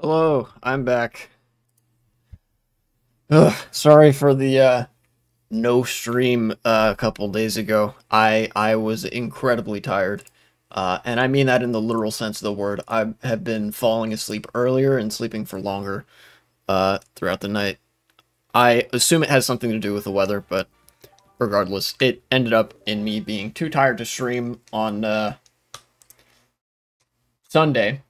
Hello, I'm back. Ugh, sorry for the no stream a couple days ago. I was incredibly tired. And I mean that in the literal sense of the word. I have been falling asleep earlier and sleeping for longer throughout the night. I assume it has something to do with the weather, but regardless, it ended up in me being too tired to stream on Sunday.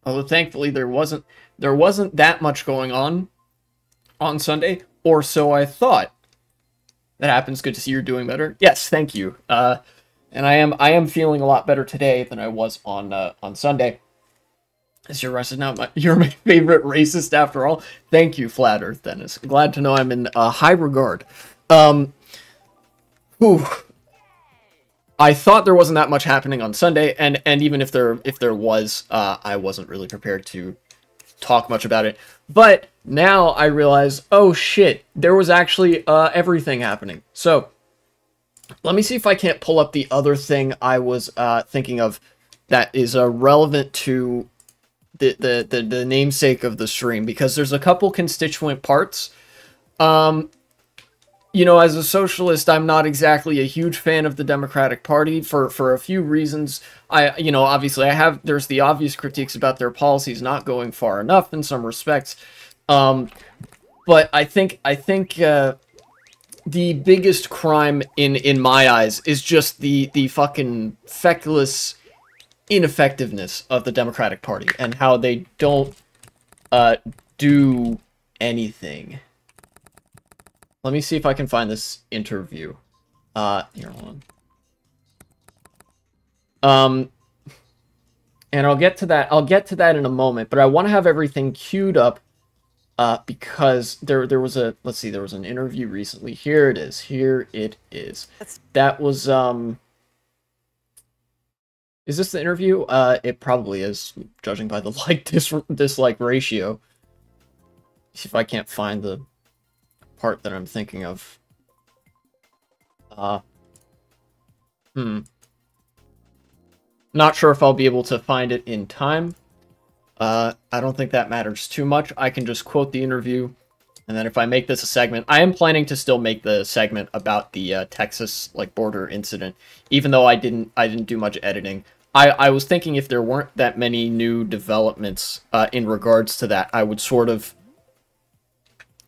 Although thankfully there wasn't that much going on Sunday, or so I thought. That happens. Good to see you're doing better. Yes, thank you. And I am feeling a lot better today than I was on Sunday. As you're rested now, you're my favorite racist after all. Thank you, Flat Earth Dennis. Glad to know I'm in high regard. Whew. I thought there wasn't that much happening on Sunday, and even if there was, I wasn't really prepared to talk much about it. But now I realize, oh shit, there was actually everything happening. So let me see if I can't pull up the other thing I was thinking of that is relevant to the namesake of the stream, because there's a couple constituent parts. You know, as a socialist, I'm not exactly a huge fan of the Democratic Party for a few reasons. Obviously there's the obvious critiques about their policies not going far enough in some respects. But I think the biggest crime in my eyes is just the fucking feckless ineffectiveness of the Democratic Party and how they don't do anything. Let me see if I can find this interview. Here, hold on. And I'll get to that. I'll get to that in a moment, but I want to have everything queued up, because there was a, let's see, there was an interview recently. Here it is. Here it is. That was, is this the interview? It probably is, judging by the dislike ratio. See if I can't find the part that I'm thinking of. Not sure if I'll be able to find it in time. I don't think that matters too much. I can just quote the interview, and then if I make this a segment, I am planning to still make the segment about the Texas border incident, even though I didn't do much editing. I was thinking if there weren't that many new developments in regards to that, I would sort of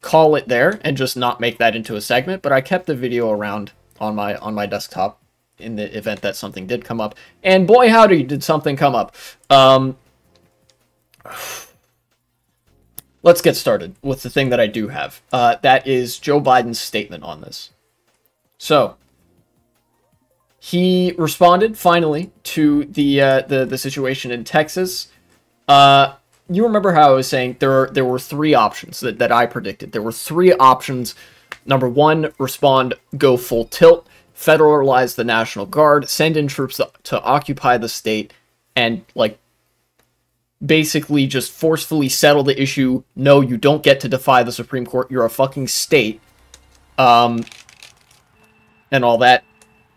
call it there and just not make that into a segment, but I kept the video around on my desktop in the event that something did come up. And boy howdy, did something come up. Let's get started with the thing that I do have. That is Joe Biden's statement on this. So he responded finally to the situation in Texas. You remember how I was saying there were three options that I predicted. There were three options. Number one, respond, go full tilt, federalize the National Guard, send in troops to occupy the state, and basically just forcefully settle the issue. No, you don't get to defy the Supreme Court. You're a fucking state. And all that.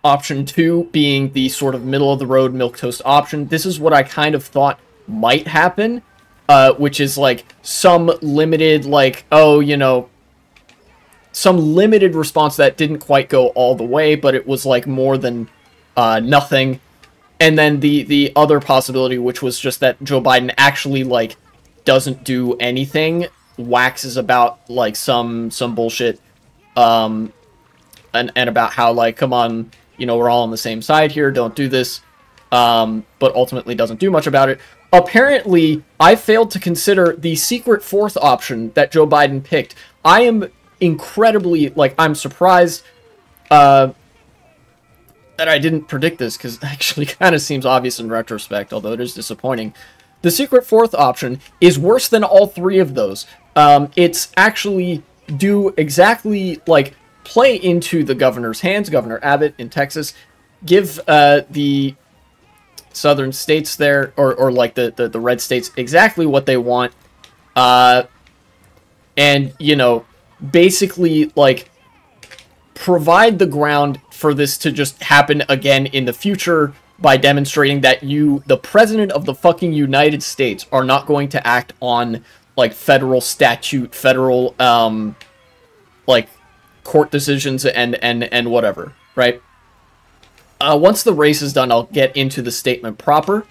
Option two being the sort of middle-of-the-road milquetoast option. This is what I kind of thought might happen. Which is some limited, some limited response that didn't quite go all the way, but it was more than nothing. And then the other possibility, which was just that Joe Biden actually doesn't do anything, waxes about some bullshit, and about how come on, we're all on the same side here, don't do this, but ultimately doesn't do much about it. Apparently, I failed to consider the secret fourth option that Joe Biden picked. I am incredibly, I'm surprised that I didn't predict this, because it actually kind of seems obvious in retrospect, although it is disappointing. The secret fourth option is worse than all three of those. It's actually do exactly, play into the governor's hands, Governor Abbott in Texas, give the southern states there, or the red states, exactly what they want, and basically provide the ground for this to just happen again in the future, by demonstrating that you, the president of the fucking United States, are not going to act on, like, federal statute, federal, like, court decisions and whatever, right? Once the race is done, I'll get into the statement proper,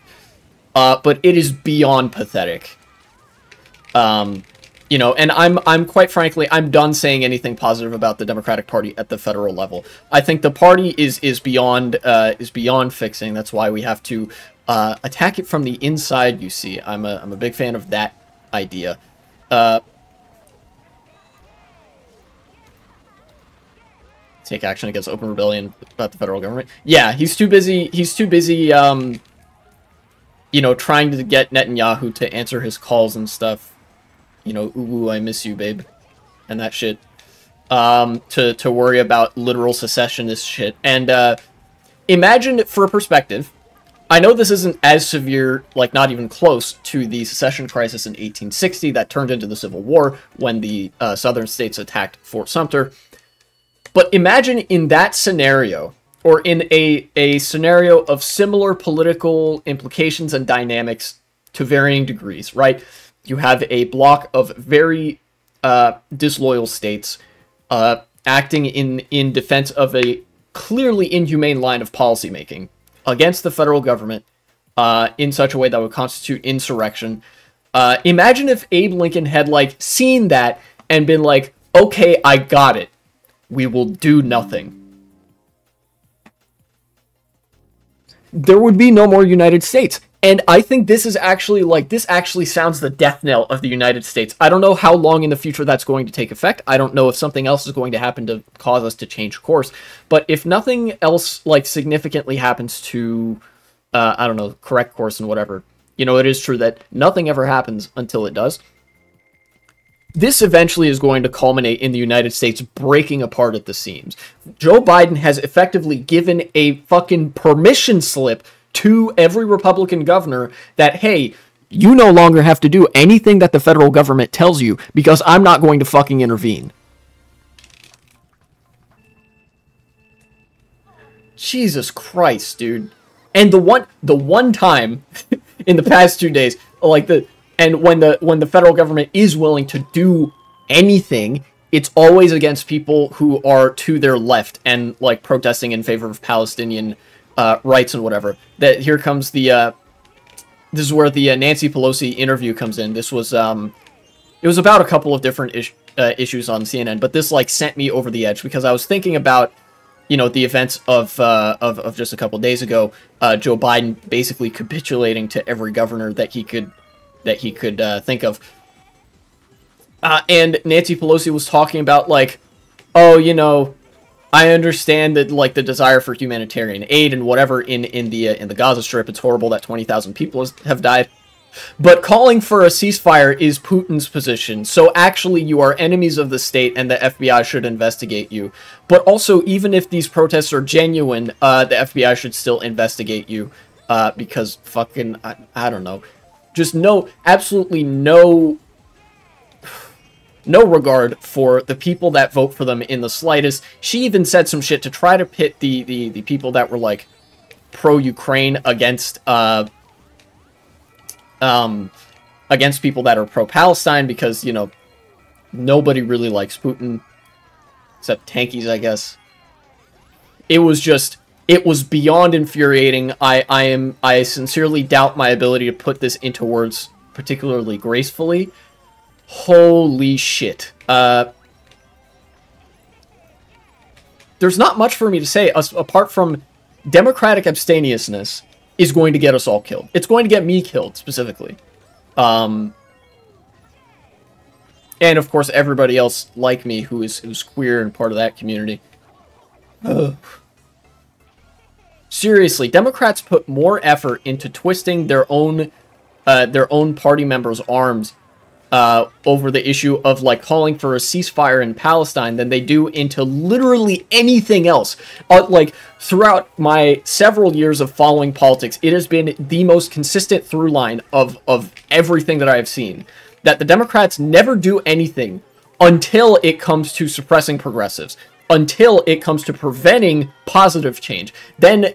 but it is beyond pathetic. You know, and I'm quite frankly, I'm done saying anything positive about the Democratic Party at the federal level. I think the party is beyond fixing. That's why we have to attack it from the inside. You see, I'm a big fan of that idea. Take action against open rebellion about the federal government. Yeah, he's too busy. He's too busy. You know, trying to get Netanyahu to answer his calls and stuff. You know, ooh, I miss you, babe, and that shit. To worry about literal secessionist shit. And imagine, for a perspective, I know this isn't as severe, like not even close, to the secession crisis in 1860 that turned into the Civil War when the southern states attacked Fort Sumter. But imagine in that scenario, or in a scenario of similar political implications and dynamics to varying degrees, right? You have a block of very disloyal states acting in defense of a clearly inhumane line of policymaking against the federal government in such a way that would constitute insurrection. Imagine if Abe Lincoln had, like, seen that and been like, okay, I got it. We will do nothing. There would be no more United States. And I think this is actually, like, this actually sounds the death knell of the United States. I don't know how long in the future that's going to take effect. I don't know if something else is going to happen to cause us to change course. But if nothing else, like, significantly happens to, I don't know, correct course and whatever, you know, it is true that nothing ever happens until it does. This eventually is going to culminate in the United States breaking apart at the seams. Joe Biden has effectively given a fucking permission slip to every Republican governor that, hey, you no longer have to do anything that the federal government tells you because I'm not going to fucking intervene. Jesus Christ, dude. And the one time in the past 2 days, like when the federal government is willing to do anything, it's always against people who are to their left and, like, protesting in favor of Palestinian rights and whatever. That here comes the this is where the Nancy Pelosi interview comes in. This was it was about a couple of different issues on CNN, but this, like, sent me over the edge because I was thinking about, you know, the events of just a couple days ago. Joe Biden basically capitulating to every governor that he could think of. And Nancy Pelosi was talking about, like, oh, you know, I understand that, like, the desire for humanitarian aid and whatever in the Gaza Strip. It's horrible that 20,000 people have died. But calling for a ceasefire is Putin's position. So actually, you are enemies of the state, and the FBI should investigate you. But also, even if these protests are genuine, the FBI should still investigate you because fucking I don't know. Just absolutely no regard for the people that vote for them in the slightest. She even said some shit to try to pit the people that were, like, pro-Ukraine against people that are pro-Palestine because, you know, nobody really likes Putin except tankies, I guess. It was beyond infuriating. I sincerely doubt my ability to put this into words particularly gracefully. Holy shit. There's not much for me to say apart from democratic abstemiousness is going to get us all killed. It's going to get me killed, specifically. And of course, everybody else like me who's queer and part of that community. Ugh. Seriously, Democrats put more effort into twisting their own party members' arms over the issue of, like, calling for a ceasefire in Palestine than they do into literally anything else. Like, throughout my several years of following politics, it has been the most consistent through line of everything that I have seen. That the Democrats never do anything until it comes to suppressing progressives. Until it comes to preventing positive change. Then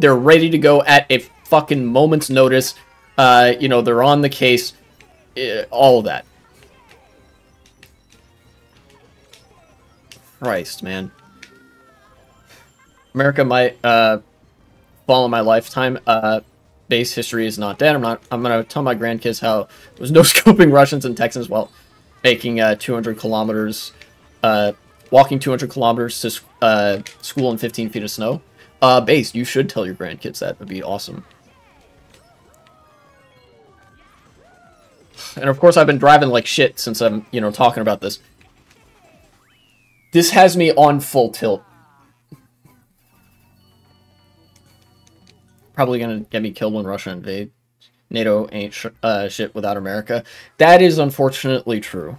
They're ready to go at a fucking moment's notice. You know, they're on the case. All of that. Christ, man. America might fall in my lifetime. Base history is not dead. I'm gonna tell my grandkids how there was no scoping Russians and Texans while making 200 kilometers, walking 200 kilometers to school in 15 feet of snow. Base, you should tell your grandkids that. That'd be awesome. And of course, I've been driving like shit since I'm, you know, talking about this. This has me on full tilt. Probably gonna get me killed when Russia invade. NATO ain't shit without America. That is unfortunately true.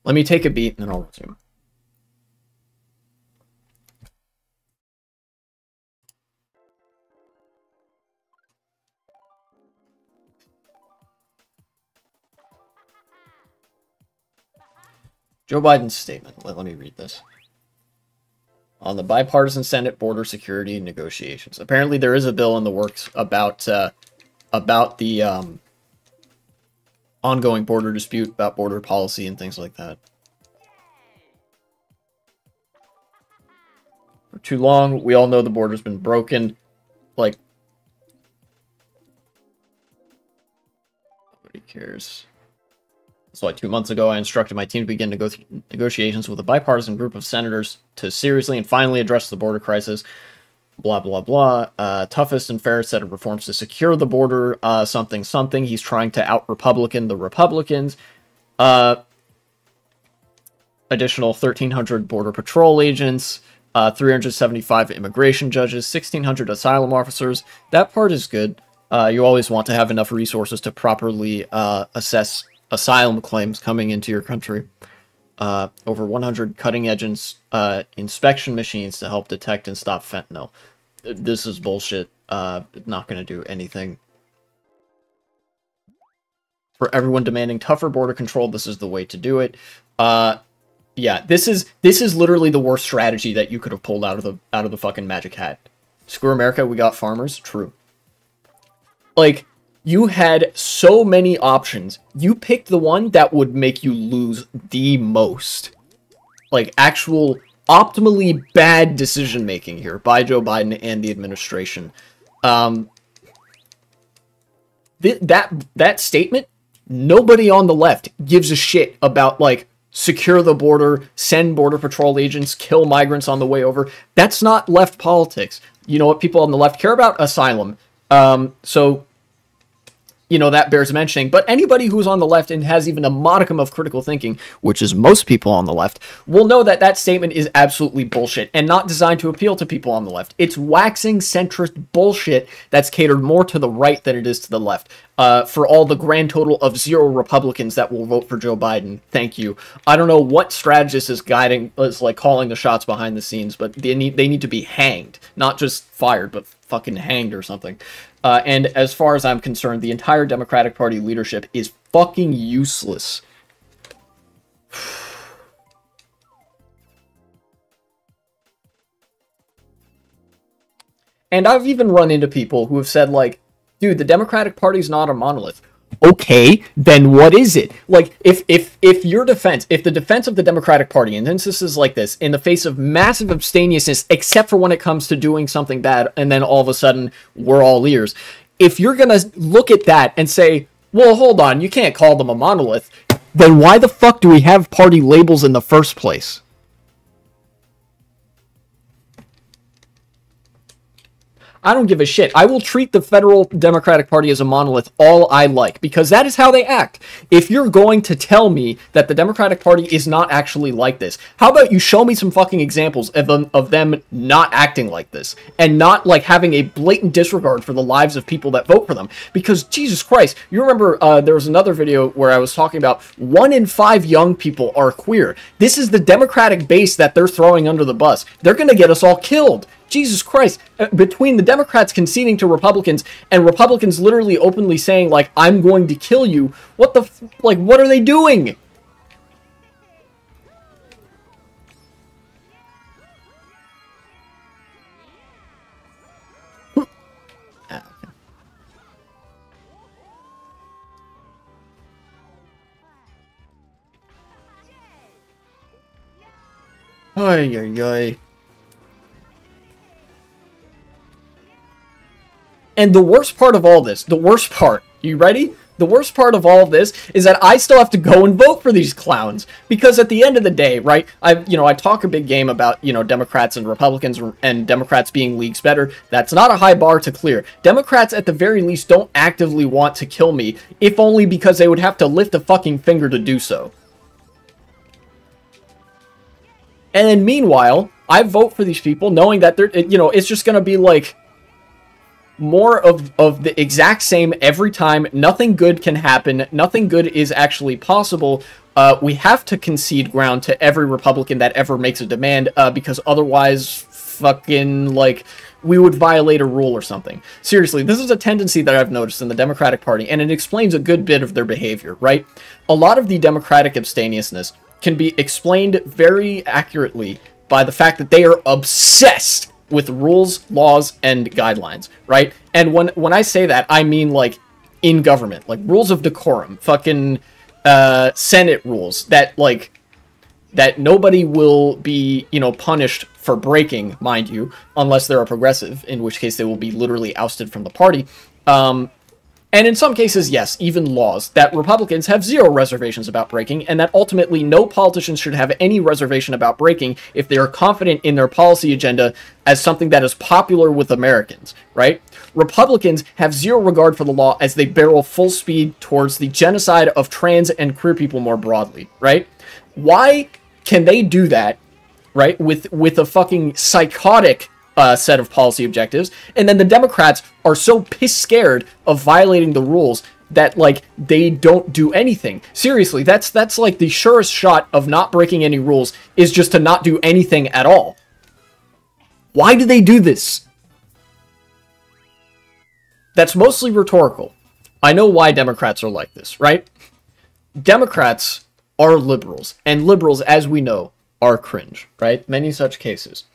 Let me take a beat and then I'll resume. Joe Biden's statement. Let me read this. On the bipartisan Senate border security negotiations. Apparently there is a bill in the works about the ongoing border dispute, about border policy and things like that. For too long, we all know the border's been broken. Like, nobody cares. That's why 2 months ago I instructed my team to begin negotiations with a bipartisan group of senators to seriously and finally address the border crisis. Blah, blah, blah. Toughest and fairest set of reforms to secure the border. Something, something. He's trying to out-Republican the Republicans. Additional 1,300 Border Patrol agents. 375 immigration judges. 1,600 asylum officers. That part is good. You always want to have enough resources to properly assess asylum claims coming into your country. Over 100 cutting-edge inspection machines to help detect and stop fentanyl. This is bullshit. Not going to do anything. For everyone demanding tougher border control, this is the way to do it. Yeah, this is literally the worst strategy that you could have pulled out of the fucking magic hat. Screw America, we got farmers. True. Like, you had so many options. You picked the one that would make you lose the most. Like, actual, optimally bad decision-making here by Joe Biden and the administration. That statement, nobody on the left gives a shit about, like, secure the border, send border patrol agents, kill migrants on the way over. That's not left politics. You know what people on the left care about? Asylum. So, you know, that bears mentioning. But anybody who's on the left and has even a modicum of critical thinking, which is most people on the left, will know that that statement is absolutely bullshit and not designed to appeal to people on the left. It's waxing centrist bullshit that's catered more to the right than it is to the left. For all the grand total of 0 Republicans that will vote for Joe Biden. Thank you. I don't know what strategist is like calling the shots behind the scenes, but they need to be hanged. Not just fired, but fucking hanged or something. And as far as I'm concerned, the entire Democratic Party leadership is fucking useless. And I've even run into people who have said, like, dude, the Democratic Party's not a monolith. Okay, then what is it? Like, if your defense, if the defense of the Democratic Party, and this is like this, in the face of massive abstemiousness, except for when it comes to doing something bad, and then all of a sudden, we're all ears. If you're gonna look at that and say, well, hold on, you can't call them a monolith, then why the fuck do we have party labels in the first place? I don't give a shit. I will treat the federal Democratic Party as a monolith all I like, because that is how they act. If you're going to tell me that the Democratic Party is not actually like this, how about you show me some fucking examples of them not acting like this, and not, like, having a blatant disregard for the lives of people that vote for them? Because, Jesus Christ, you remember there was another video where I was talking about 1 in 5 young people are queer. This is the Democratic base that they're throwing under the bus. They're gonna get us all killed. Jesus Christ, between the Democrats conceding to Republicans and Republicans literally openly saying, like, I'm going to kill you, what the, like, what are they doing? Ay, ay, ay. And the worst part of all this, the worst part, you ready? The worst part of all of this is that I still have to go and vote for these clowns. Because at the end of the day, right, I talk a big game about, Democrats and Republicans and Democrats being leagues better. That's not a high bar to clear. Democrats, at the very least, don't actively want to kill me, if only because they would have to lift a fucking finger to do so. And then meanwhile, I vote for these people knowing that they're, it's just going to be like more of the exact same every time. Nothing good can happen. Nothing good is actually possible. We have to concede ground to every Republican that ever makes a demand, because otherwise, fucking, like, we would violate a rule or something. Seriously, this is a tendency that I've noticed in the Democratic Party, and it explains a good bit of their behavior, right? A lot of the Democratic abstemiousness can be explained very accurately by the fact that they are obsessed with rules, laws, and guidelines, right? And when I say that, I mean, like, in government. Like, rules of decorum. Fucking, Senate rules. That, like, that nobody will be, punished for breaking, mind you, unless they're a progressive, in which case they will be literally ousted from the party. And in some cases, yes, even laws that Republicans have zero reservations about breaking, and that ultimately no politician should have any reservation about breaking if they are confident in their policy agenda as something that is popular with Americans, right? Republicans have zero regard for the law as they barrel full speed towards the genocide of trans and queer people more broadly, right? Why can they do that, right, with a fucking psychotic set of policy objectives, and then the Democrats are so piss scared of violating the rules that, like, they don't do anything? Seriously, that's like the surest shot of not breaking any rules is just to not do anything at all. Why do they do this? That's mostly rhetorical. I know why Democrats are like this, right? Democrats are liberals, and liberals, as we know, are cringe, right? Many such cases.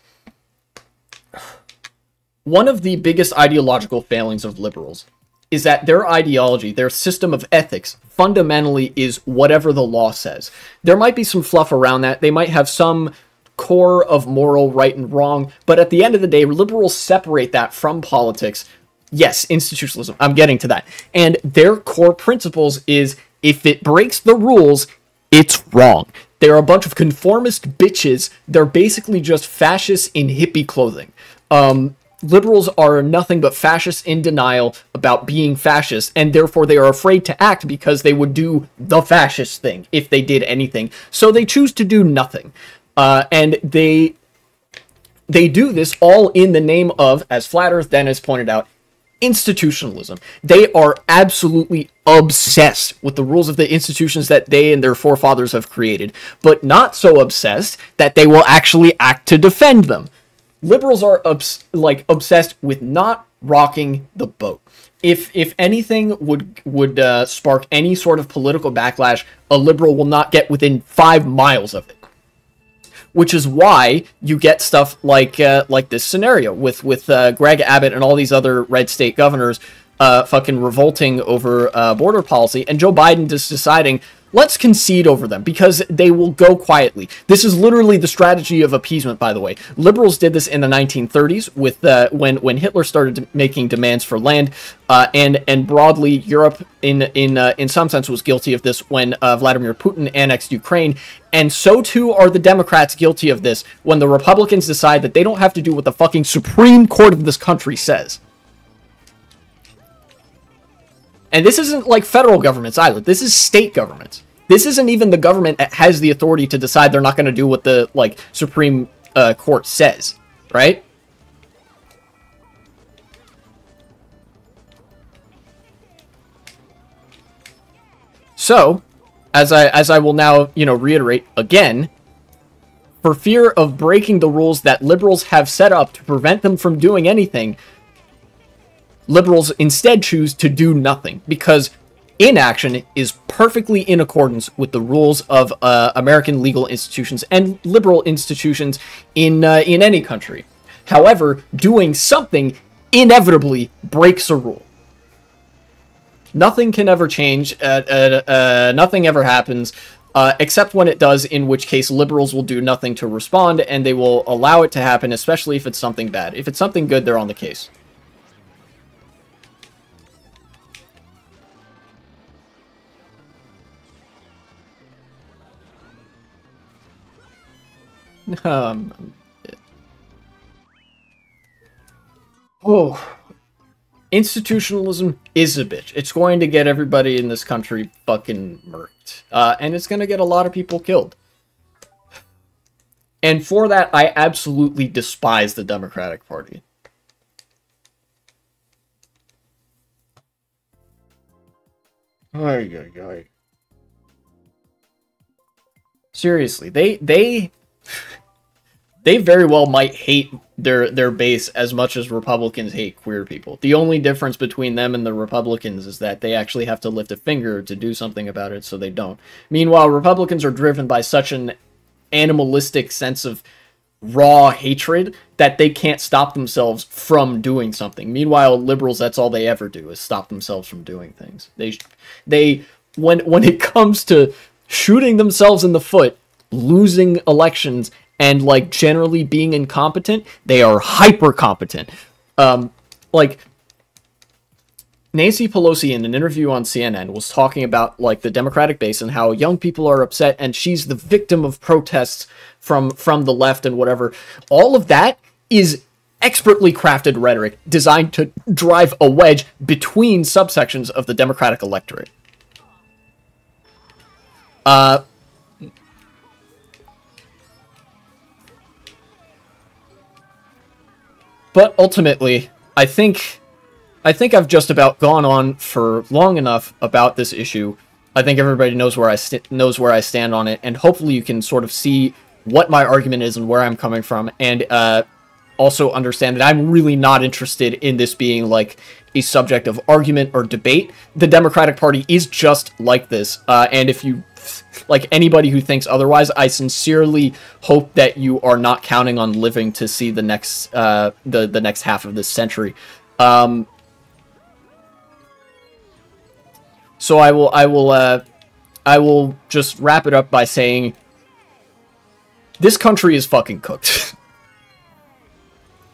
One of the biggest ideological failings of liberals is that their ideology, their system of ethics, fundamentally is whatever the law says. There might be some fluff around that. They might have some core of moral right and wrong, but at the end of the day, liberals separate that from politics. Yes, institutionalism, I'm getting to that. And their core principles is, if it breaks the rules, it's wrong. They're a bunch of conformist bitches. They're basically just fascists in hippie clothing. Liberals are nothing but fascists in denial about being fascist, and therefore they are afraid to act because they would do the fascist thing if they did anything. So they choose to do nothing. And they do this all in the name of, as Flat Earth Dennis pointed out, institutionalism. They are absolutely obsessed with the rules of the institutions that they and their forefathers have created, but not so obsessed that they will actually act to defend them. Liberals are obsessed with not rocking the boat. If anything would spark any sort of political backlash, a liberal will not get within 5 miles of it. Which is why you get stuff like this scenario with Greg Abbott and all these other red state governors fucking revolting over border policy, and Joe Biden just deciding, let's concede over them because they will go quietly. This is literally the strategy of appeasement, by the way. Liberals did this in the 1930s with when Hitler started making demands for land, and broadly Europe in some sense was guilty of this when Vladimir Putin annexed Ukraine, and so too are the Democrats guilty of this when the Republicans decide that they don't have to do what the fucking Supreme Court of this country says. And this isn't like federal governments either. This is state governments. This isn't even the government that has the authority to decide they're not going to do what the, like, Supreme Court says, right? So, as I will now, reiterate again, for fear of breaking the rules that liberals have set up to prevent them from doing anything, liberals instead choose to do nothing, because inaction is perfectly in accordance with the rules of American legal institutions and liberal institutions in any country. However, doing something inevitably breaks a rule. Nothing can ever change. Nothing ever happens. except when it does, in which case liberals will do nothing to respond, and they will allow it to happen, especially if it's something bad. If it's something good, they're on the case. Oh, institutionalism is a bitch. It's going to get everybody in this country fucking murked. And it's going to get a lot of people killed. And for that, I absolutely despise the Democratic Party. Ay, ay, ay. Seriously, they very well might hate their base as much as Republicans hate queer people. The only difference between them and the Republicans is that they actually have to lift a finger to do something about it, so they don't. Meanwhile, Republicans are driven by such an animalistic sense of raw hatred that they can't stop themselves from doing something. Meanwhile, liberals, that's all they ever do, is stop themselves from doing things. When it comes to shooting themselves in the foot, losing elections, and, like, generally being incompetent, they are hyper-competent. Like, Nancy Pelosi, in an interview on CNN, was talking about, like, the Democratic base and how young people are upset, and she's the victim of protests from the left and whatever. All of that is expertly crafted rhetoric designed to drive a wedge between subsections of the Democratic electorate. But ultimately, I think I've just about gone on for long enough about this issue. I think everybody knows where I stand on it, and hopefully you can sort of see what my argument is and where I'm coming from, and also understand that I'm really not interested in this being like a subject of argument or debate. The Democratic Party is just like this, and if you, like, anybody who thinks otherwise, I sincerely hope that you are not counting on living to see the next the next half of this century. So I will just wrap it up by saying this country is fucking cooked.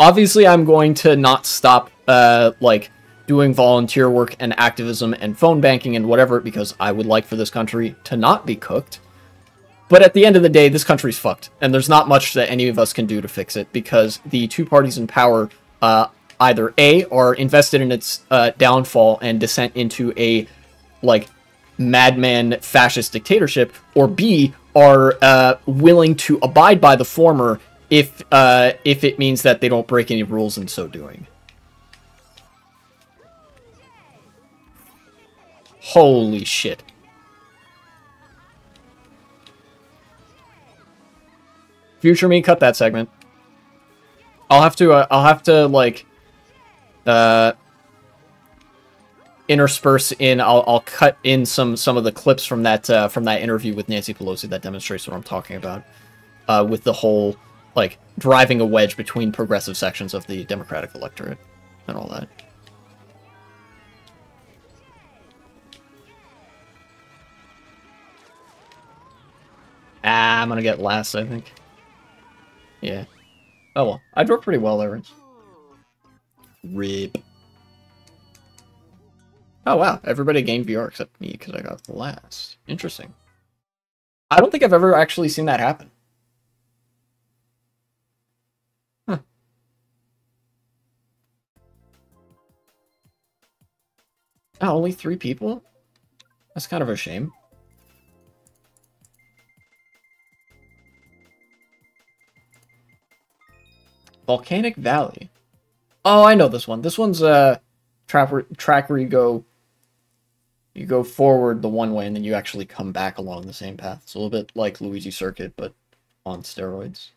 Obviously, I'm going to not stop like doing volunteer work and activism and phone banking and whatever, because I would like for this country to not be cooked. But at the end of the day, this country's fucked, and there's not much that any of us can do to fix it, because the two parties in power either A, are invested in its downfall and descent into a, like, madman fascist dictatorship, or B, are willing to abide by the former if it means that they don't break any rules in so doing. Holy shit. Future me, cut that segment. I'll have to like intersperse in. I'll cut in some of the clips from that interview with Nancy Pelosi that demonstrates what I'm talking about, with the whole, like, driving a wedge between progressive sections of the Democratic electorate and all that. I'm gonna get last, I think. Yeah. Oh well. I drew pretty well there. Rip. Oh wow, everybody gained VR except me because I got last. Interesting. I don't think I've ever actually seen that happen. Huh. Oh, only 3 people? That's kind of a shame. Volcanic Valley. Oh, I know this one. This one's a track where you go forward the one way and then you actually come back along the same path. It's a little bit like Luigi Circuit, but on steroids.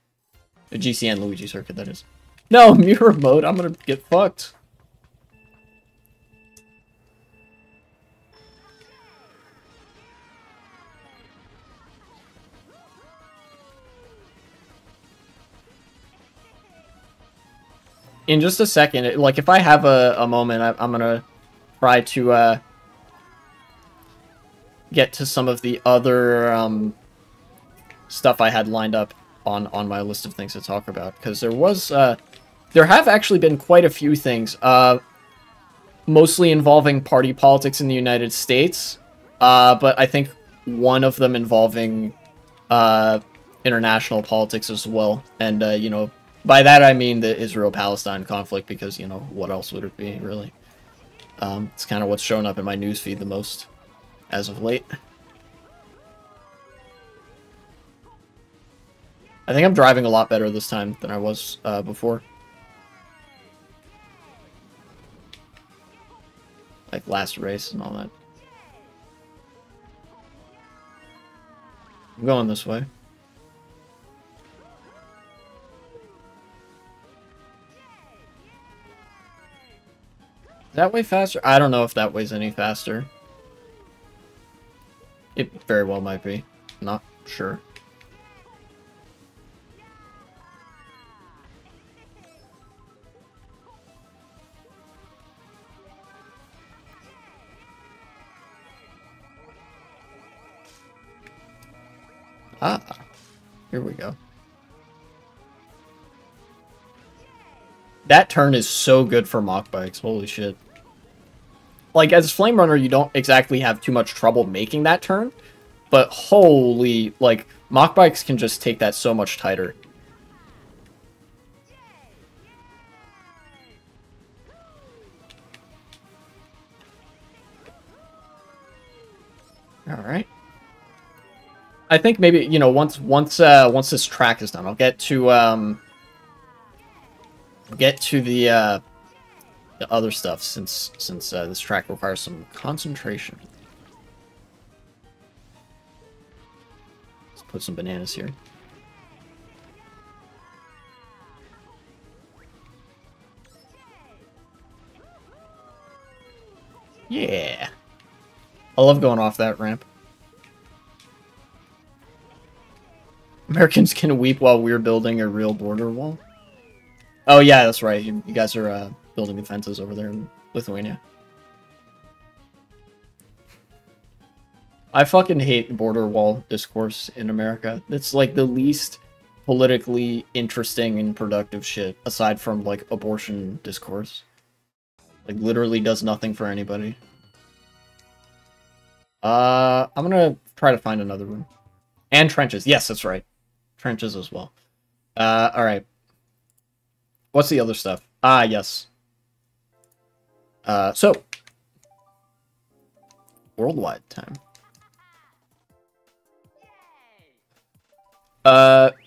The GCN Luigi Circuit, that is. No, mirror mode. I'm gonna get fucked. In just a second, like, if I have a moment, I'm gonna try to get to some of the other stuff I had lined up on my list of things to talk about, because there have actually been quite a few things, mostly involving party politics in the United States, but I think one of them involving international politics as well, and you know, by that I mean the Israel-Palestine conflict, because, you know, what else would it be, really? It's kind of what's showing up in my newsfeed the most as of late. I think I'm driving a lot better this time than I was before. Like last race and all that. I'm going this way. That way faster? I don't know if that way's any faster. It very well might be. Not sure. Ah, here we go. That turn is so good for mock bikes, holy shit. Like, as Flame Runner, you don't exactly have too much trouble making that turn, but holy, like, mock bikes can just take that so much tighter. Alright. I think maybe, you know, once this track is done, I'll get to the other stuff, since this track requires some concentration. Let's put some bananas here. Yeah. I love going off that ramp. Americans can weep while we're building a real border wall. Oh yeah, that's right. You guys are building the fences over there in Lithuania. I fucking hate border wall discourse in America. It's like the least politically interesting and productive shit, aside from like abortion discourse. Like literally does nothing for anybody. I'm gonna try to find another one. And trenches. Yes, that's right. Trenches as well. Alright. What's the other stuff? Ah, yes. So. Worldwide time.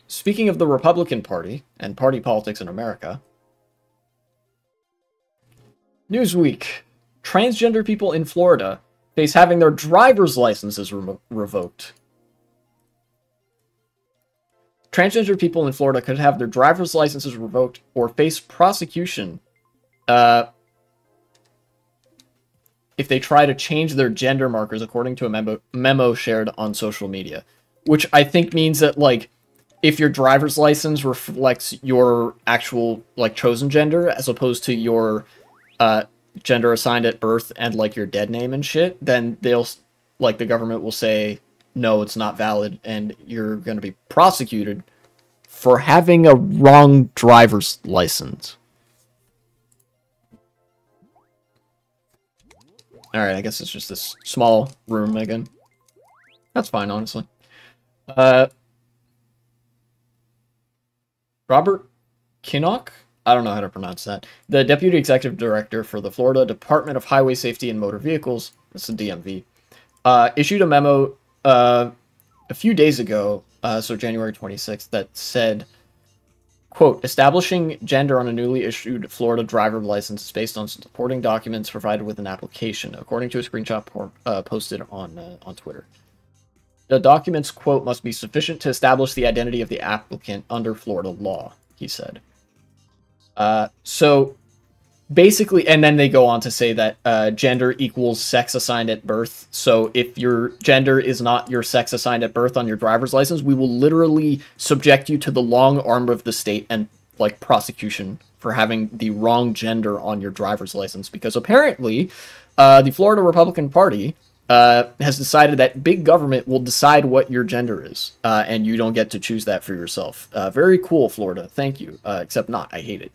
Speaking of the Republican Party and party politics in America. Newsweek. Transgender people in Florida face having their driver's licenses revoked. Transgender people in Florida could have their driver's licenses revoked or face prosecution if they try to change their gender markers, according to a memo shared on social media. Which I think means that, like, if your driver's license reflects your actual, like, chosen gender, as opposed to your gender assigned at birth and, like, your dead name and shit, then they'll, like, the government will say, no, it's not valid, and you're going to be prosecuted for having a wrong driver's license. Alright, I guess it's just this small room again. That's fine, honestly. Robert Kinnock? I don't know how to pronounce that. The Deputy Executive Director for the Florida Department of Highway Safety and Motor Vehicles, that's the DMV, issued a memo a few days ago, so January 26th, that said, quote, establishing gender on a newly issued Florida driver license is based on supporting documents provided with an application, according to a screenshot posted on Twitter. The documents, quote, must be sufficient to establish the identity of the applicant under Florida law, he said. So basically, and then they go on to say that gender equals sex assigned at birth. So if your gender is not your sex assigned at birth on your driver's license, we will literally subject you to the long arm of the state and, like, prosecution for having the wrong gender on your driver's license. Because apparently, the Florida Republican Party has decided that big government will decide what your gender is, and you don't get to choose that for yourself. Very cool, Florida. Thank you. Except not. I hate it.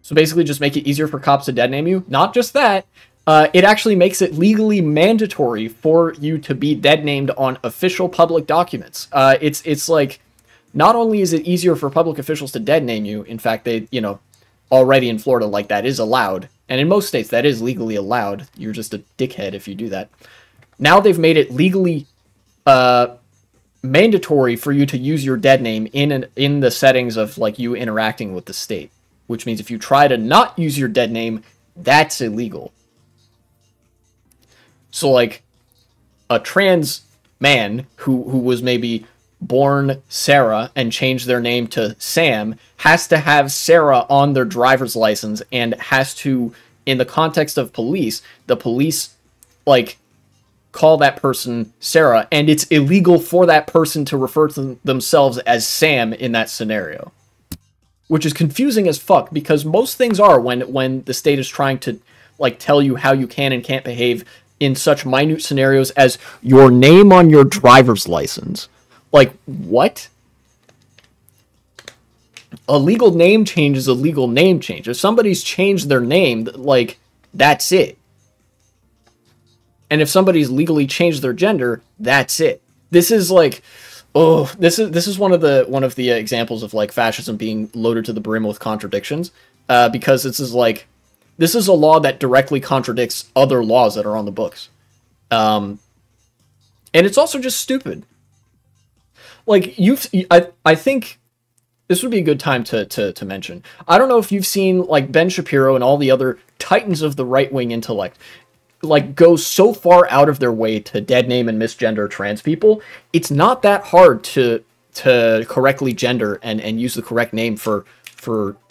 So basically just make it easier for cops to dead name you. Not just that, it actually makes it legally mandatory for you to be dead named on official public documents. It's like, not only is it easier for public officials to dead name you, in fact, they, you know, already in Florida, like, that is allowed. And in most states, that is legally allowed. You're just a dickhead if you do that. Now they've made it legally mandatory for you to use your dead name in the settings of, like, you interacting with the state. Which means if you try to not use your dead name, that's illegal. So, like, a trans man who was maybe born Sarah and changed their name to Sam has to have Sarah on their driver's license and has to, in the context of police, the police, like, call that person Sarah, and it's illegal for that person to refer to themselves as Sam in that scenario. Which is confusing as fuck, because most things are when the state is trying to, like, tell you how you can and can't behave in such minute scenarios as your name on your driver's license. Like, what? A legal name change is a legal name change. If somebody's changed their name, like, that's it. And if somebody's legally changed their gender, that's it. This is like... Oh, this is one of the examples of, like, fascism being loaded to the brim with contradictions, because this is a law that directly contradicts other laws that are on the books, and it's also just stupid. Like, I think this would be a good time to mention. I don't know if you've seen, like, Ben Shapiro and all the other titans of the right-wing intellect, like, go so far out of their way to dead name and misgender trans people. It's not that hard to correctly gender and use the correct name for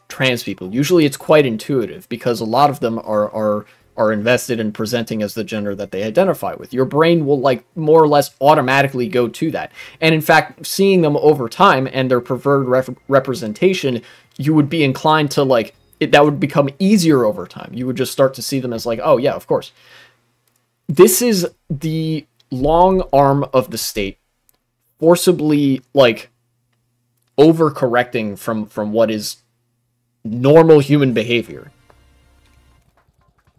trans people. Usually it's quite intuitive, because a lot of them are invested in presenting as the gender that they identify with. Your brain will, like, more or less automatically go to that. And in fact, seeing them over time and their preferred representation, you would be inclined to, like, that would become easier over time. You would just start to see them as, like, oh yeah, of course. This is the long arm of the state forcibly, like, overcorrecting from what is normal human behavior.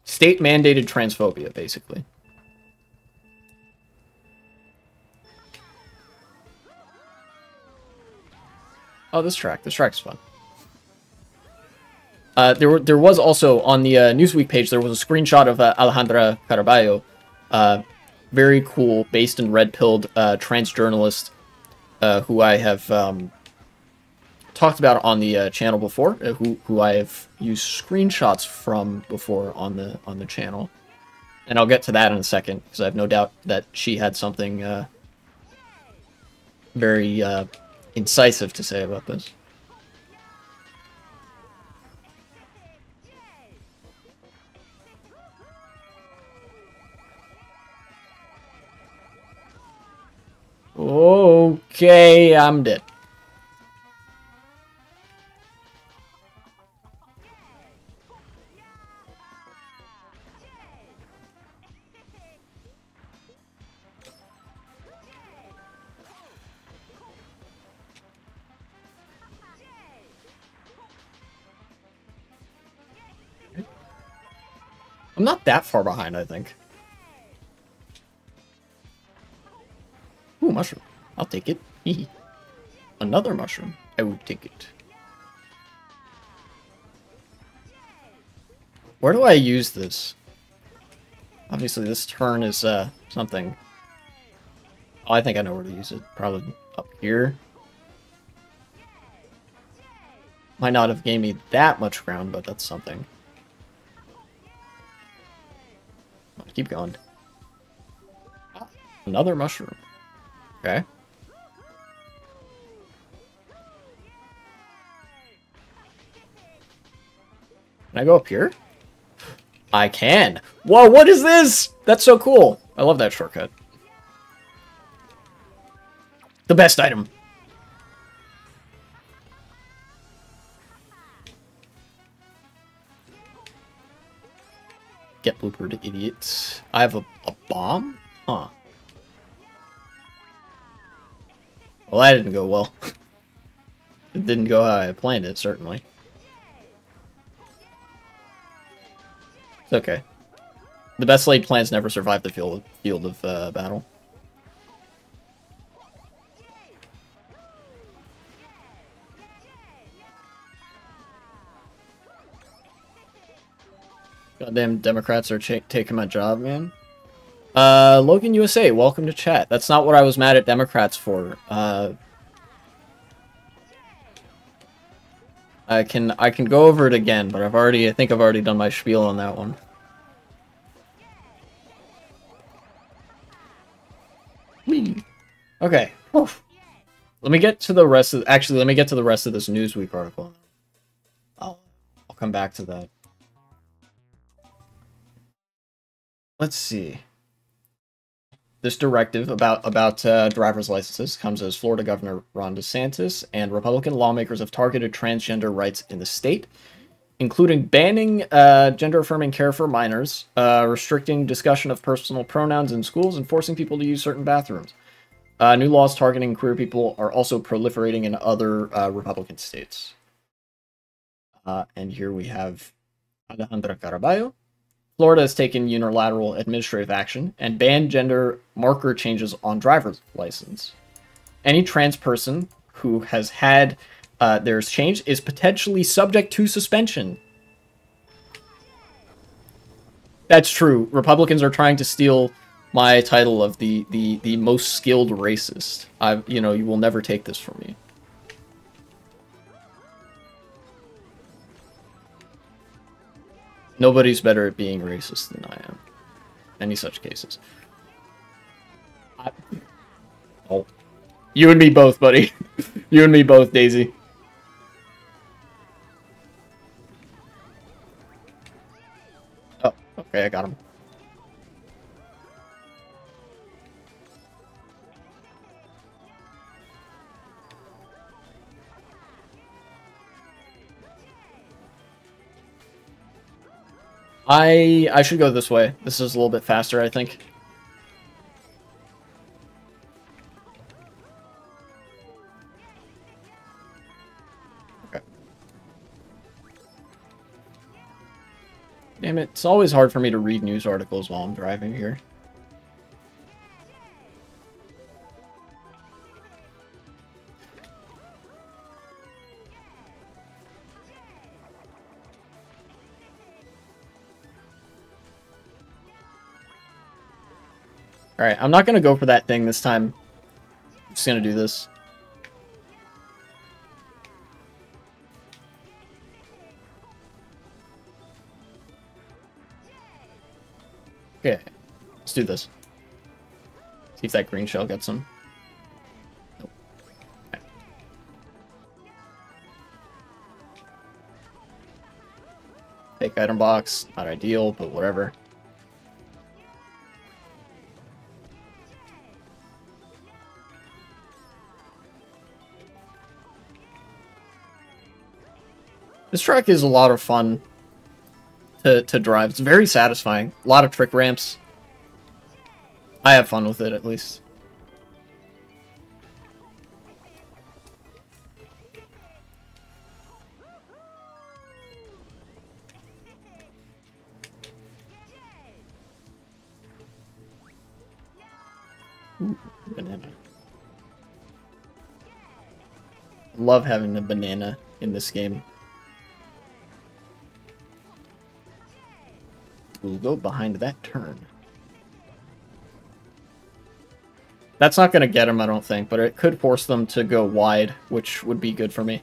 State-mandated transphobia, basically. Oh, this track's fun. There was also, on the Newsweek page, there was a screenshot of Alejandra Caraballo, very cool, based and red-pilled trans journalist, who I have talked about on the channel before, who I have used screenshots from before on the channel, and I'll get to that in a second, because I have no doubt that she had something very incisive to say about this. Okay, I'm dead. I'm not that far behind, I think. Ooh, mushroom. I'll take it. Another mushroom. I will take it. Where do I use this? Obviously, this turn is something. Oh, I think I know where to use it. Probably up here. Might not have gained me that much ground, but that's something. Keep going. Another mushroom. Okay. Can I go up here? I can. Whoa, what is this? That's so cool. I love that shortcut. The best item. Get blooper to idiots. I have a bomb? Huh. Well, that didn't go well. It didn't go how I planned it, certainly. It's okay. The best laid plans never survive the field of battle. Goddamn Democrats are taking my job, man. Logan USA, welcome to chat. That's not what I was mad at Democrats for. I can go over it again, but I think I've already done my spiel on that one. Whee. Okay. Oof. Let me get to the rest of let me get to the rest of this Newsweek article. I'll come back to that. Let's see. This directive about driver's licenses comes as Florida Governor Ron DeSantis and Republican lawmakers have targeted transgender rights in the state, including banning gender-affirming care for minors, restricting discussion of personal pronouns in schools, and forcing people to use certain bathrooms. New laws targeting queer people are also proliferating in other Republican states. And here we have Alejandra Caraballo. Florida has taken unilateral administrative action and banned gender marker changes on driver's license. Any trans person who has had theirs changed is potentially subject to suspension. That's true. Republicans are trying to steal my title of the most skilled racist. You will never take this from me. Nobody's better at being racist than I am. Any such cases. Oh. You and me both, buddy. You and me both, Daisy. Oh, okay, I got him. I should go this way. This is a little bit faster, I think. Okay. Damn it, it's always hard for me to read news articles while I'm driving here. Alright, I'm not going to go for that thing this time. I'm just going to do this. Okay, let's do this. See if that green shell gets him. Nope. Okay. Fake item box, not ideal, but whatever. This track is a lot of fun to drive. It's very satisfying. A lot of trick ramps. I have fun with it, at least. Ooh, banana. Love having a banana in this game. We'll go behind that turn. That's not going to get him, I don't think, but it could force them to go wide, which would be good for me.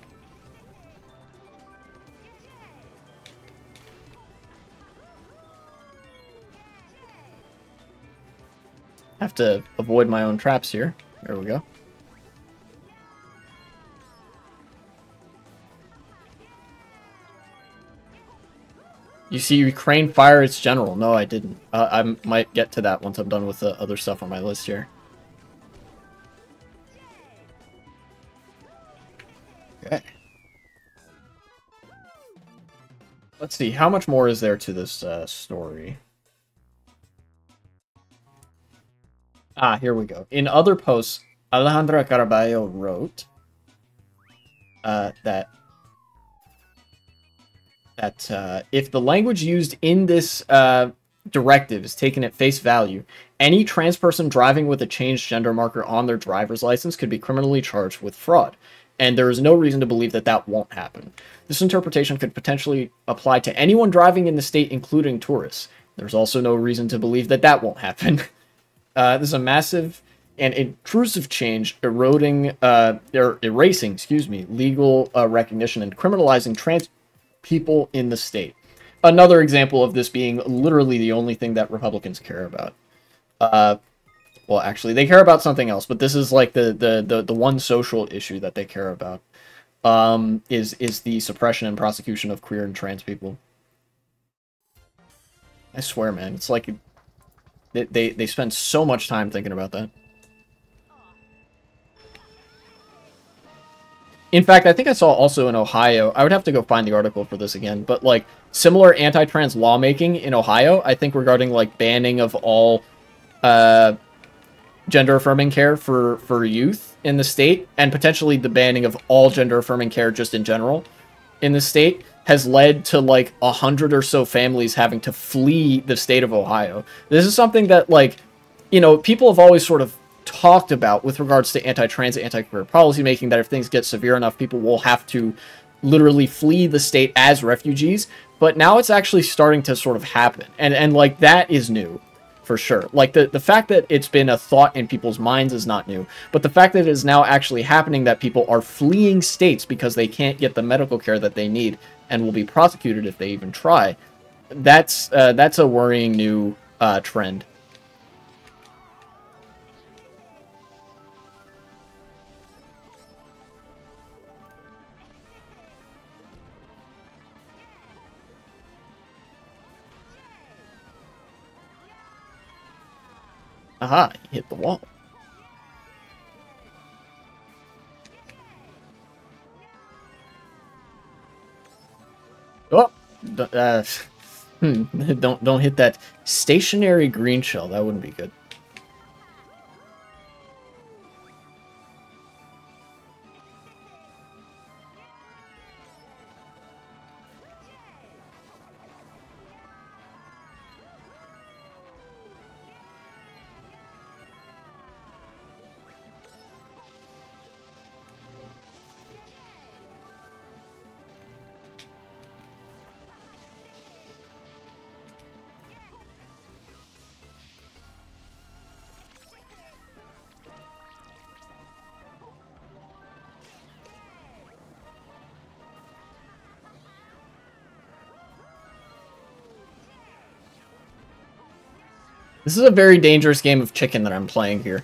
Have to avoid my own traps here. There we go. You see Ukraine fire its general. No, I didn't. I might get to that once I'm done with the other stuff on my list here. Okay. Let's see. How much more is there to this story? Here we go. In other posts, Alejandra Caraballo wrote that if the language used in this directive is taken at face value, any trans person driving with a changed gender marker on their driver's license could be criminally charged with fraud, and there is no reason to believe that that won't happen. This interpretation could potentially apply to anyone driving in the state, including tourists. There's also no reason to believe that that won't happen. This is a massive and intrusive change, erasing, legal recognition and criminalizing trans people in the state. Another example of this being literally the only thing that Republicans care about. Well, actually, they care about something else, but this is like the one social issue that they care about. Is the suppression and prosecution of queer and trans people. I swear, man, it's like they spend so much time thinking about that. In fact, I think I saw also in Ohio, I would have to go find the article for this again, but like similar anti-trans lawmaking in Ohio, I think regarding like banning of all gender-affirming care for youth in the state, and potentially the banning of all gender-affirming care just in general in the state, has led to like 100 or so families having to flee the state of Ohio. This is something that, like, you know, people have always sort of talked about with regards to anti-trans, anti-queer policy making, that if things get severe enough, people will have to literally flee the state as refugees. But now it's actually starting to sort of happen. And like, that is new. For sure. Like, the fact that it's been a thought in people's minds is not new, but the fact that it is now actually happening, that people are fleeing states because they can't get the medical care that they need and will be prosecuted if they even try, that's a worrying new trend. Aha, he hit the wall. Oh, don't hit that stationary green shell. That wouldn't be good. This is a very dangerous game of chicken that I'm playing here.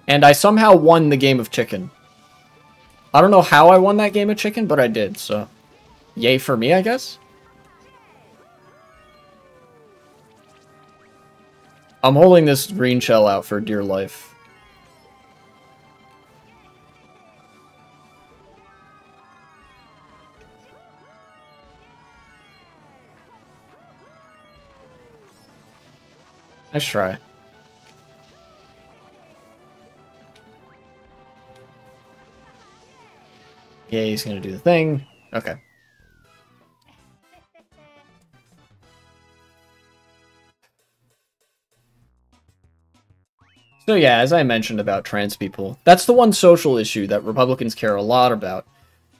And I somehow won the game of chicken. I don't know how I won that game of chicken, but I did, so yay for me, I guess. I'm holding this green shell out for dear life. Nice try. Yeah, he's gonna do the thing. Okay. So yeah, as I mentioned about trans people, that's the one social issue that Republicans care a lot about.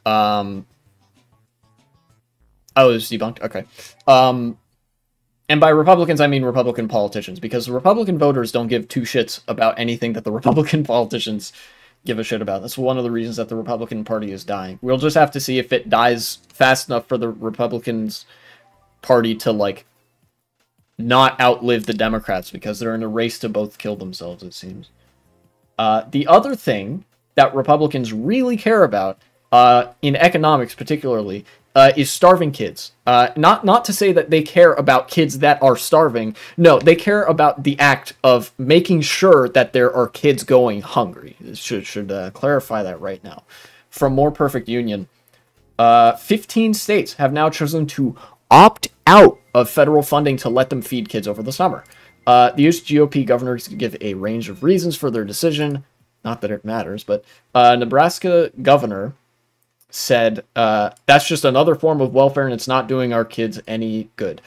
Oh, it was debunked? Okay. And by Republicans, I mean Republican politicians, because the Republican voters don't give two shits about anything that the Republican politicians give a shit about. That's one of the reasons that the Republican Party is dying. We'll just have to see if it dies fast enough for the Republicans Party to, like, not outlive the Democrats, because they're in a race to both kill themselves, it seems. The other thing that Republicans really care about, in economics particularly, is starving kids. Not to say that they care about kids that are starving. No, they care about the act of making sure that there are kids going hungry. Should clarify that right now. From More Perfect Union, 15 states have now chosen to opt out of federal funding to let them feed kids over the summer. The US GOP governors give a range of reasons for their decision. Not that it matters, but Nebraska governor said, that's just another form of welfare and it's not doing our kids any good.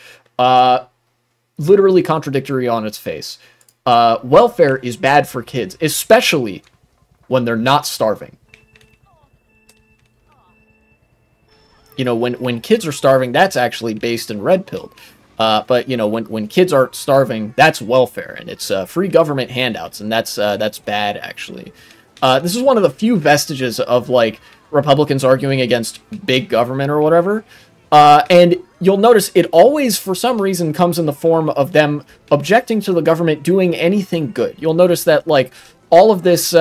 Literally contradictory on its face. Welfare is bad for kids, especially when they're not starving. You know, when kids are starving, that's actually based and red-pilled. But, you know, when kids are starving, that's welfare, and it's free government handouts, and that's bad, actually. This is one of the few vestiges of, like, Republicans arguing against big government or whatever. And you'll notice it always, for some reason, comes in the form of them objecting to the government doing anything good. You'll notice that, like, all of this,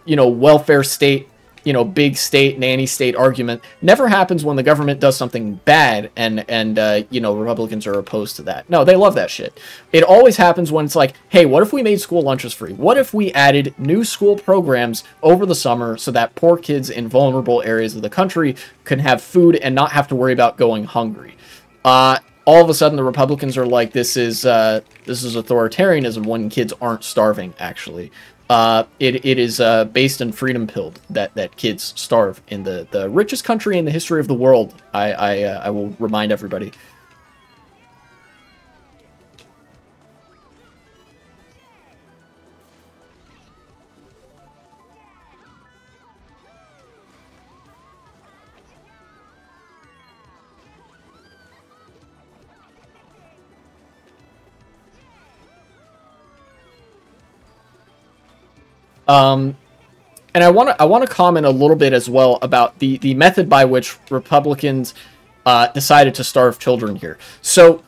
you know, welfare state, you know, big state, nanny state argument never happens when the government does something bad and you know, Republicans are opposed to that. No, they love that shit. It always happens when it's like, hey, what if we made school lunches free? What if we added new school programs over the summer so that poor kids in vulnerable areas of the country can have food and not have to worry about going hungry? All of a sudden, the Republicans are like, this is authoritarianism when kids aren't starving, actually. It is based in freedom pilled that kids starve in the richest country in the history of the world. I will remind everybody. And I want to comment a little bit as well about the method by which Republicans decided to starve children here. So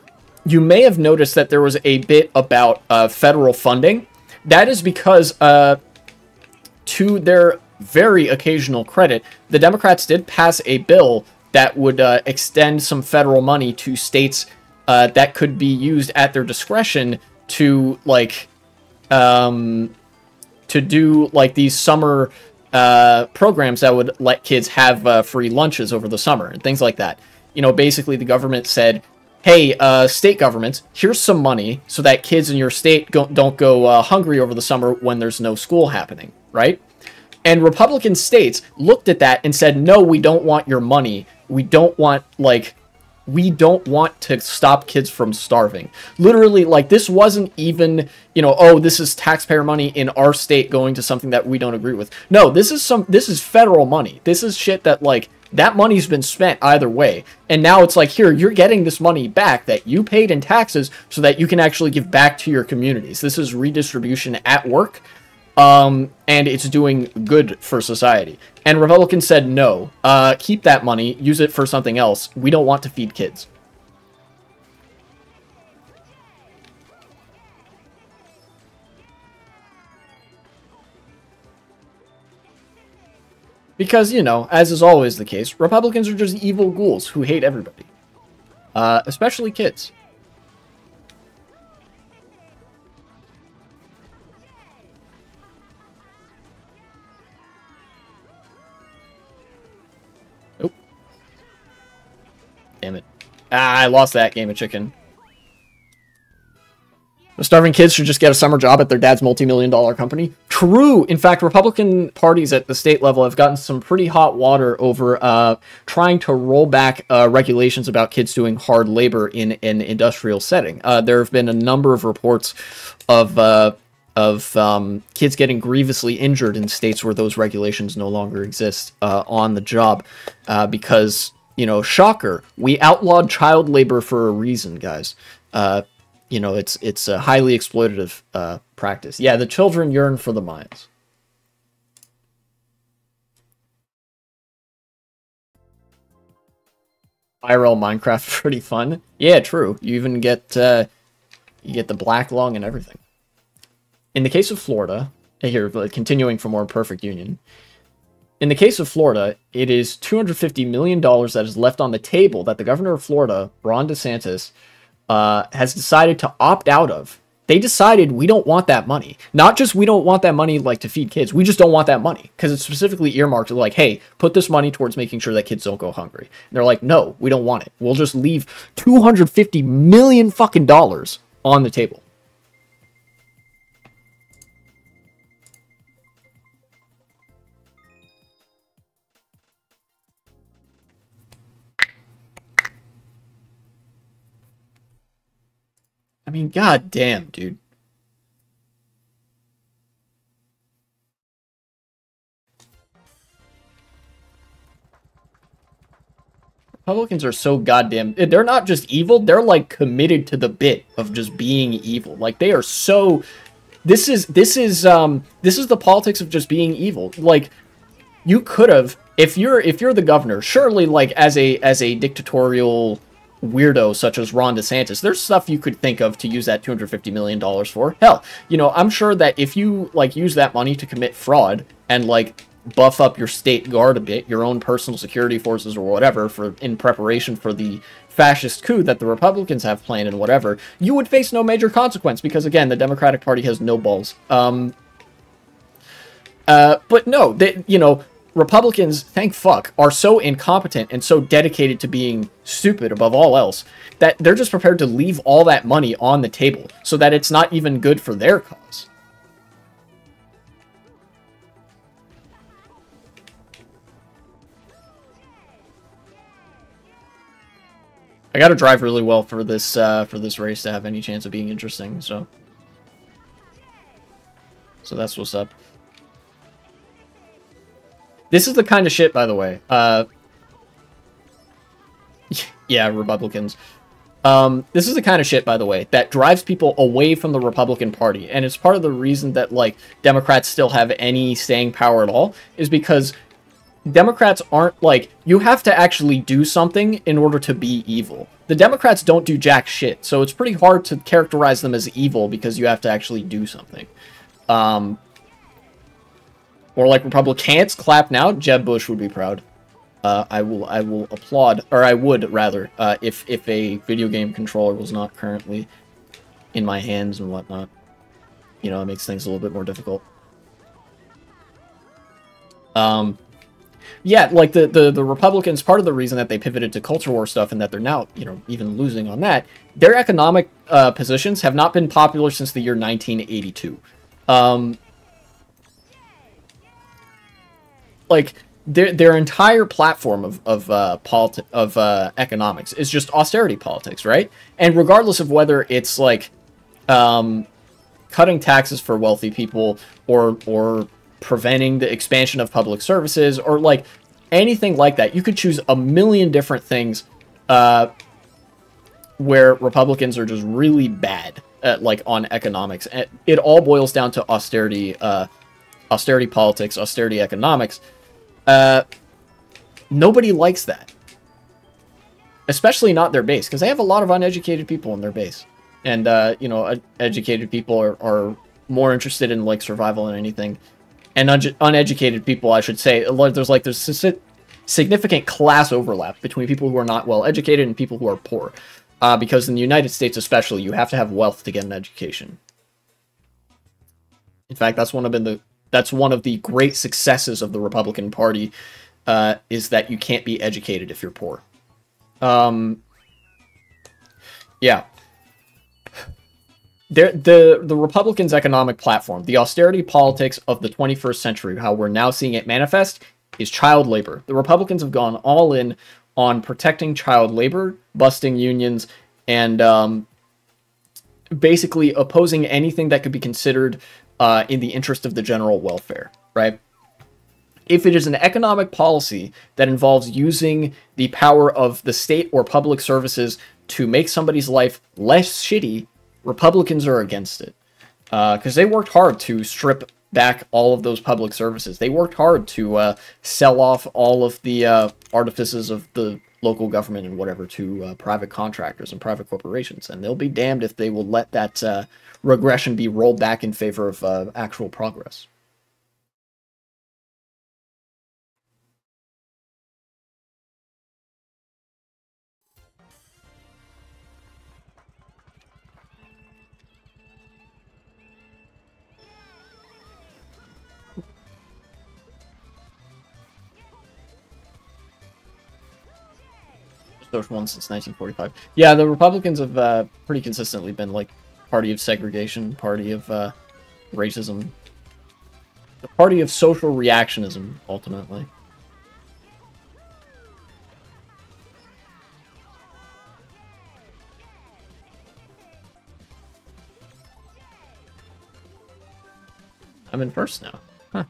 you may have noticed that there was a bit about federal funding. That is because, to their very occasional credit, the Democrats did pass a bill that would extend some federal money to states that could be used at their discretion to, like, to do, like, these summer programs that would let kids have free lunches over the summer and things like that. You know, basically the government said, hey, state governments, here's some money so that kids in your state don't go hungry over the summer when there's no school happening, right? And Republican states looked at that and said, no, we don't want your money. We don't want, like, we don't want to stop kids from starving. Literally, like, this wasn't even, you know, oh, this is taxpayer money in our state going to something that we don't agree with. No, this is federal money. This is shit that, like, that money's been spent either way. And now it's like, here, you're getting this money back that you paid in taxes so that you can actually give back to your communities. This is redistribution at work. And it's doing good for society. And Republicans said, no, keep that money, use it for something else. We don't want to feed kids. Because, you know, as is always the case, Republicans are just evil ghouls who hate everybody. Especially kids. Damn it. Ah, I lost that game of chicken. The starving kids should just get a summer job at their dad's multi-million-dollar company. True! In fact, Republican parties at the state level have gotten some pretty hot water over trying to roll back regulations about kids doing hard labor in an industrial setting. There have been a number of reports of kids getting grievously injured in states where those regulations no longer exist on the job because, you know, shocker, we outlawed child labor for a reason, guys. You know, it's a highly exploitative practice. Yeah, the children yearn for the mines. IRL Minecraft pretty fun. Yeah, true. You even get you get the black lung and everything. In the case of Florida, here, continuing for more perfect union. In the case of Florida, it is $250 million that is left on the table that the governor of Florida, Ron DeSantis, has decided to opt out of. They decided we don't want that money. Not just we don't want that money, like, to feed kids. We just don't want that money. Because it's specifically earmarked to, like, hey, put this money towards making sure that kids don't go hungry. And they're like, no, we don't want it. We'll just leave $250 million fucking dollars on the table. mean, god damn, dude. Republicans are so goddamn... They're not just evil, they're, like, committed to the bit of just being evil. Like, they are so... This is the politics of just being evil. Like, you could have... If you're the governor, surely, like, as a dictatorial weirdo such as Ron DeSantis, there's stuff you could think of to use that $250 million for. Hell, you know, I'm sure that if you, like, use that money to commit fraud and, like, buff up your state guard a bit, your own personal security forces or whatever, for in preparation for the fascist coup that the Republicans have planned and whatever, you would face no major consequence because, again, the Democratic Party has no balls. But no, they, you know, Republicans, thank fuck, are so incompetent and so dedicated to being stupid above all else that they're just prepared to leave all that money on the table so that it's not even good for their cause. I gotta drive really well for this race to have any chance of being interesting, so that's what's up. This is the kind of shit, by the way. Yeah, Republicans. This is the kind of shit, by the way, that drives people away from the Republican Party, and it's part of the reason that, like, Democrats still have any staying power at all, is because Democrats aren't, like, you have to actually do something in order to be evil. The Democrats don't do jack shit, so it's pretty hard to characterize them as evil because you have to actually do something. Or like Republicans clap now, Jeb Bush would be proud. I will applaud, or I would rather, if a video game controller was not currently in my hands and whatnot. You know, it makes things a little bit more difficult. Yeah, like the Republicans, part of the reason that they pivoted to culture war stuff and that they're now, you know, even losing on that, their economic positions have not been popular since the year 1982. Like, their entire platform of economics is just austerity politics, right? And regardless of whether it's like cutting taxes for wealthy people or preventing the expansion of public services or like anything like that, you could choose a million different things where Republicans are just really bad at, like, on economics. And it all boils down to austerity politics, austerity economics. Nobody likes that. Especially not their base, because they have a lot of uneducated people in their base. And, you know, educated people are more interested in, like, survival than anything. And uneducated people, I should say, there's significant class overlap between people who are not well educated and people who are poor. Because in the United States especially, you have to have wealth to get an education. In fact, that's one of the great successes of the Republican Party, is that you can't be educated if you're poor. Yeah. The Republicans' economic platform, the austerity politics of the 21st century, how we're now seeing it manifest, is child labor. The Republicans have gone all in on protecting child labor, busting unions, and basically opposing anything that could be considered in the interest of the general welfare, right? If it is an economic policy that involves using the power of the state or public services to make somebody's life less shitty, Republicans are against it. Because they worked hard to strip back all of those public services. They worked hard to sell off all of the artifices of the local government and whatever to private contractors and private corporations. And they'll be damned if they will let that regression be rolled back in favor of actual progress. First one since 1945. Yeah, the Republicans have pretty consistently been like party of segregation, party of racism, the party of social reactionism, ultimately. I'm in first now. Huh.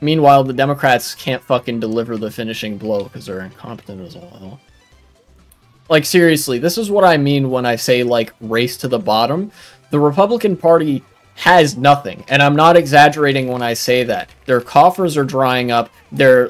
Meanwhile, the Democrats can't fucking deliver the finishing blow because they're incompetent as well. Like, seriously, this is what I mean when I say, like, race to the bottom. The Republican Party has nothing, and I'm not exaggerating when I say that. Their coffers are drying up, their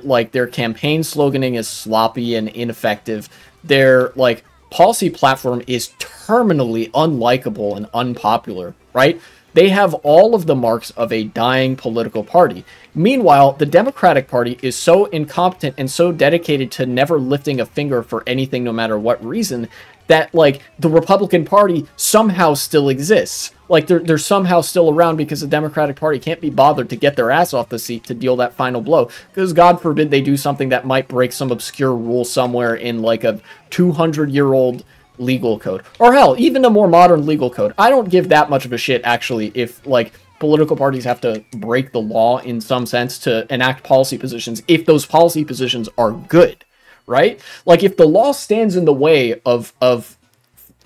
campaign sloganing is sloppy and ineffective, their, like, policy platform is terminally unlikable and unpopular, right? They have all of the marks of a dying political party. Meanwhile, the Democratic Party is so incompetent and so dedicated to never lifting a finger for anything, no matter what reason, that, like, the Republican Party somehow still exists. Like, they're somehow still around because the Democratic Party can't be bothered to get their ass off the seat to deal that final blow. Because, God forbid, they do something that might break some obscure rule somewhere in, like, a 200-year-old legal code. Or hell, even a more modern legal code. I don't give that much of a shit, actually, if, like, political parties have to break the law in some sense to enact policy positions, if those policy positions are good, right? Like, if the law stands in the way of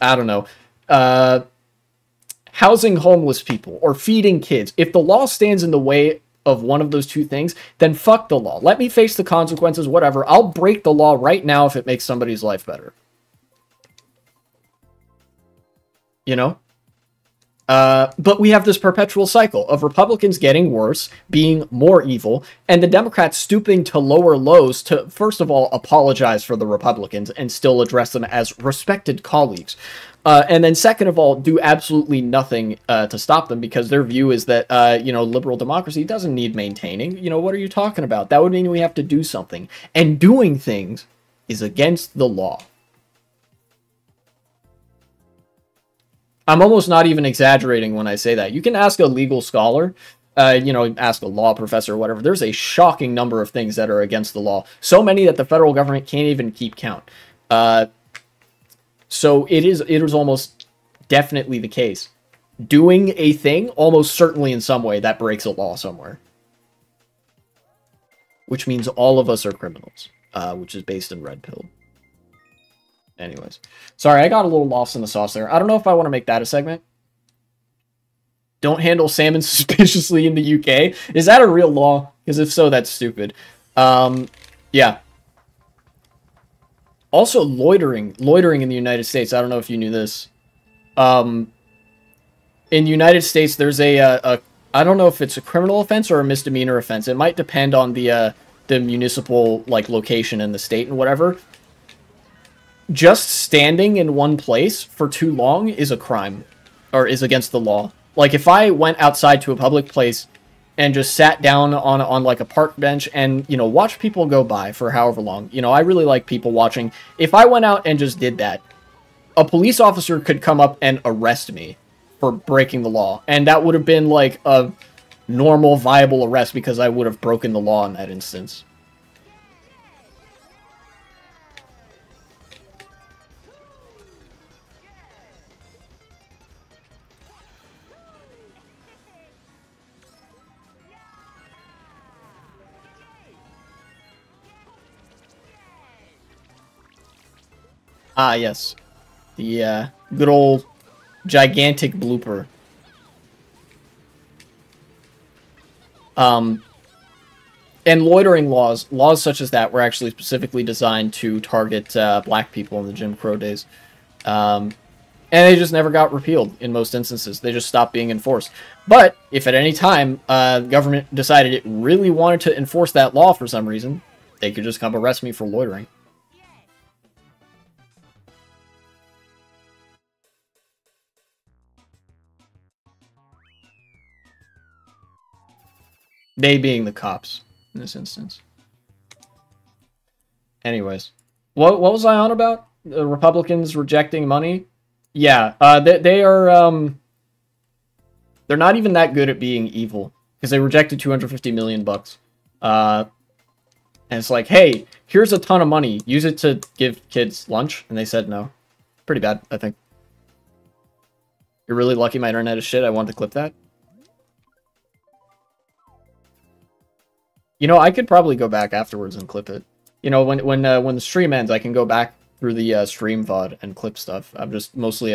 I don't know, housing homeless people or feeding kids, if the law stands in the way of one of those two things, then fuck the law. Let me face the consequences, whatever. I'll break the law right now if it makes somebody's life better. You know? But we have this perpetual cycle of Republicans getting worse, being more evil, and the Democrats stooping to lower lows to, first of all, apologize for the Republicans and still address them as respected colleagues. And then second of all, do absolutely nothing to stop them because their view is that, you know, liberal democracy doesn't need maintaining. You know, what are you talking about? That would mean we have to do something. And doing things is against the law. I'm almost not even exaggerating when I say that. You can ask a legal scholar, you know, ask a law professor or whatever. There's a shocking number of things that are against the law. So many that the federal government can't even keep count. So it is almost definitely the case. Doing a thing, almost certainly in some way, that breaks a law somewhere. Which means all of us are criminals, which is based in Red Pill. Anyways, sorry, I got a little lost in the sauce there. I don't know if I want to make that a segment. Don't handle salmon suspiciously in the UK. Is that a real law? Because if so, that's stupid. Yeah. Also, loitering in the United States. I don't know if you knew this. In the United States, there's a I don't know if it's a criminal offense or a misdemeanor offense. It might depend on the municipal, like, location in the state and whatever. Just standing in one place for too long is a crime, or is against the law. Like, if I went outside to a public place and just sat down on like a park bench and, you know, watched people go by for however long, you know, I really like people watching. If I went out and just did that, a police officer could come up and arrest me for breaking the law, and that would have been like a normal, viable arrest because I would have broken the law in that instance. Ah, yes. The good old gigantic blooper. And loitering laws such as that were actually specifically designed to target black people in the Jim Crow days. And they just never got repealed in most instances. They just stopped being enforced. But if at any time the government decided it really wanted to enforce that law for some reason, they could just come arrest me for loitering. They being the cops in this instance. Anyways, what was I on about? The Republicans rejecting money? Yeah, they are they're not even that good at being evil because they rejected $250 million bucks. And it's like, hey, here's a ton of money. Use it to give kids lunch, and they said no. Pretty bad, I think. You're really lucky my internet is shit. I wanted to clip that. You know, I could probably go back afterwards and clip it. You know, when the stream ends, I can go back through the stream VOD and clip stuff. I'm just mostly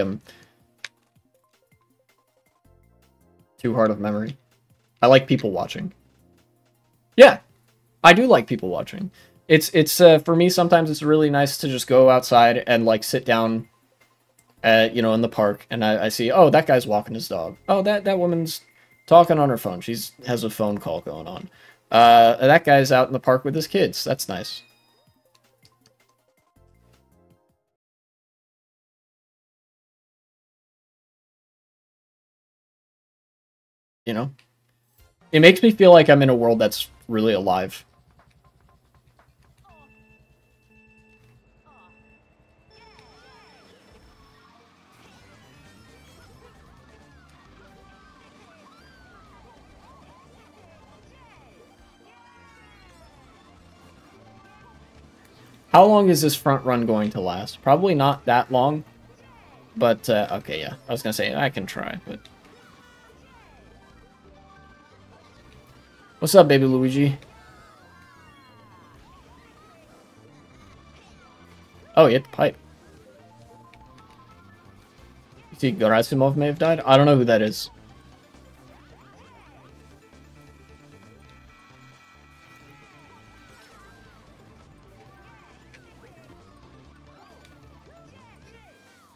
too hard of memory. I like people watching. Yeah, I do like people watching. It's for me, sometimes it's really nice to just go outside and like sit down, you know, in the park, and I see, oh, that guy's walking his dog. Oh, that woman's talking on her phone. Has a phone call going on. That guy's out in the park with his kids. That's nice. You know? It makes me feel like I'm in a world that's really alive. How long is this front run going to last? Probably not that long. But, okay, yeah. I was gonna say, I can try, but... What's up, baby Luigi? Oh, he hit the pipe. You see Gerasimov may have died? I don't know who that is.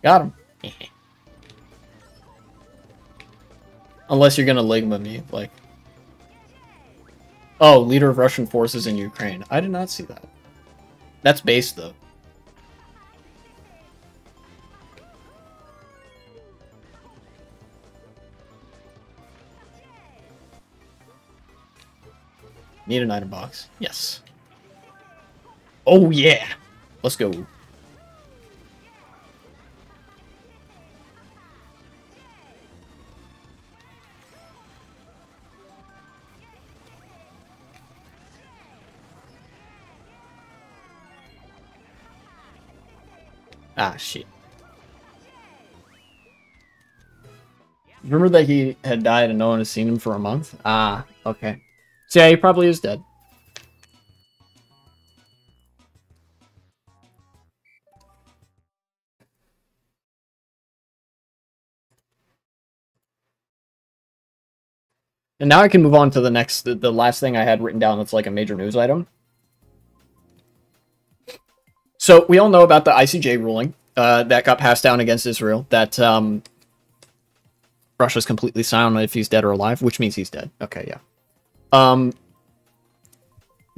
Got him. Unless you're gonna Ligma me, like... Oh, leader of Russian forces in Ukraine. I did not see that. That's base, though. Need an item box. Yes. Oh, yeah! Let's go. Ah, shit. Remember that he had died and no one has seen him for a month? Ah, okay. So yeah, he probably is dead. And now I can move on to the next, the last thing I had written down that's like a major news item. So we all know about the ICJ ruling that got passed down against Israel, that Russia's completely silent if he's dead or alive, which means he's dead. Okay, yeah. The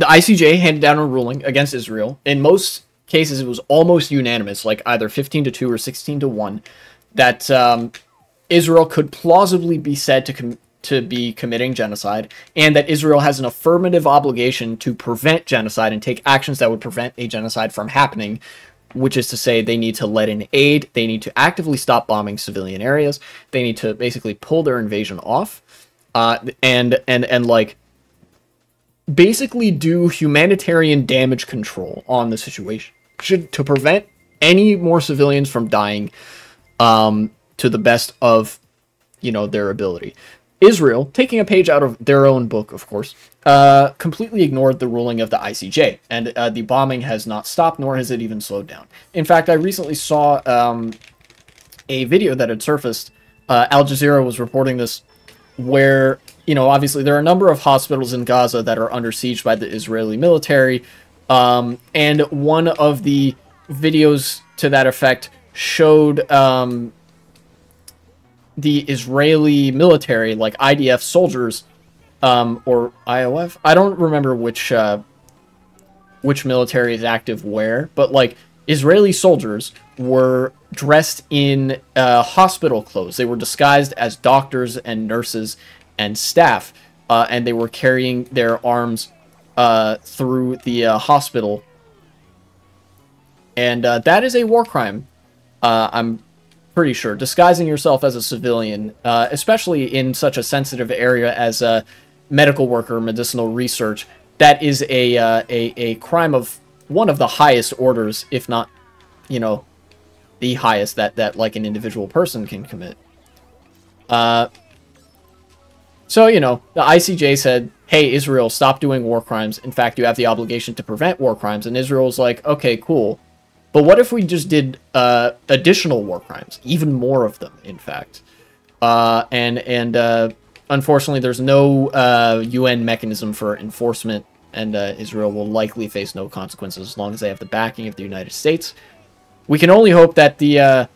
ICJ handed down a ruling against Israel. In most cases, it was almost unanimous, like either 15-2 or 16-1, that Israel could plausibly be said to be committing genocide, and that Israel has an affirmative obligation to prevent genocide and take actions that would prevent a genocide from happening, which is to say they need to let in aid, they need to actively stop bombing civilian areas, they need to basically pull their invasion off, and like basically do humanitarian damage control on the situation to prevent any more civilians from dying to the best of, you know, their ability. Israel, taking a page out of their own book, of course, completely ignored the ruling of the ICJ, and the bombing has not stopped, nor has it even slowed down. In fact, I recently saw a video that had surfaced. Al Jazeera was reporting this, where, you know, obviously there are a number of hospitals in Gaza that are under siege by the Israeli military, and one of the videos to that effect showed the Israeli military, like IDF soldiers, or IOF. I don't remember which military is active where, but like Israeli soldiers were dressed in hospital clothes. They were disguised as doctors and nurses and staff, and they were carrying their arms through the hospital. And that is a war crime. I'm pretty sure. Disguising yourself as a civilian, especially in such a sensitive area as a medical worker, medicinal research, that is a crime of one of the highest orders, if not, you know, the highest that like an individual person can commit. So, you know, the ICJ said, hey, Israel, stop doing war crimes. In fact, you have the obligation to prevent war crimes. And Israel's like, okay, cool. But what if we just did additional war crimes, even more of them, in fact? Unfortunately, there's no UN mechanism for enforcement, and Israel will likely face no consequences as long as they have the backing of the United States. We can only hope that the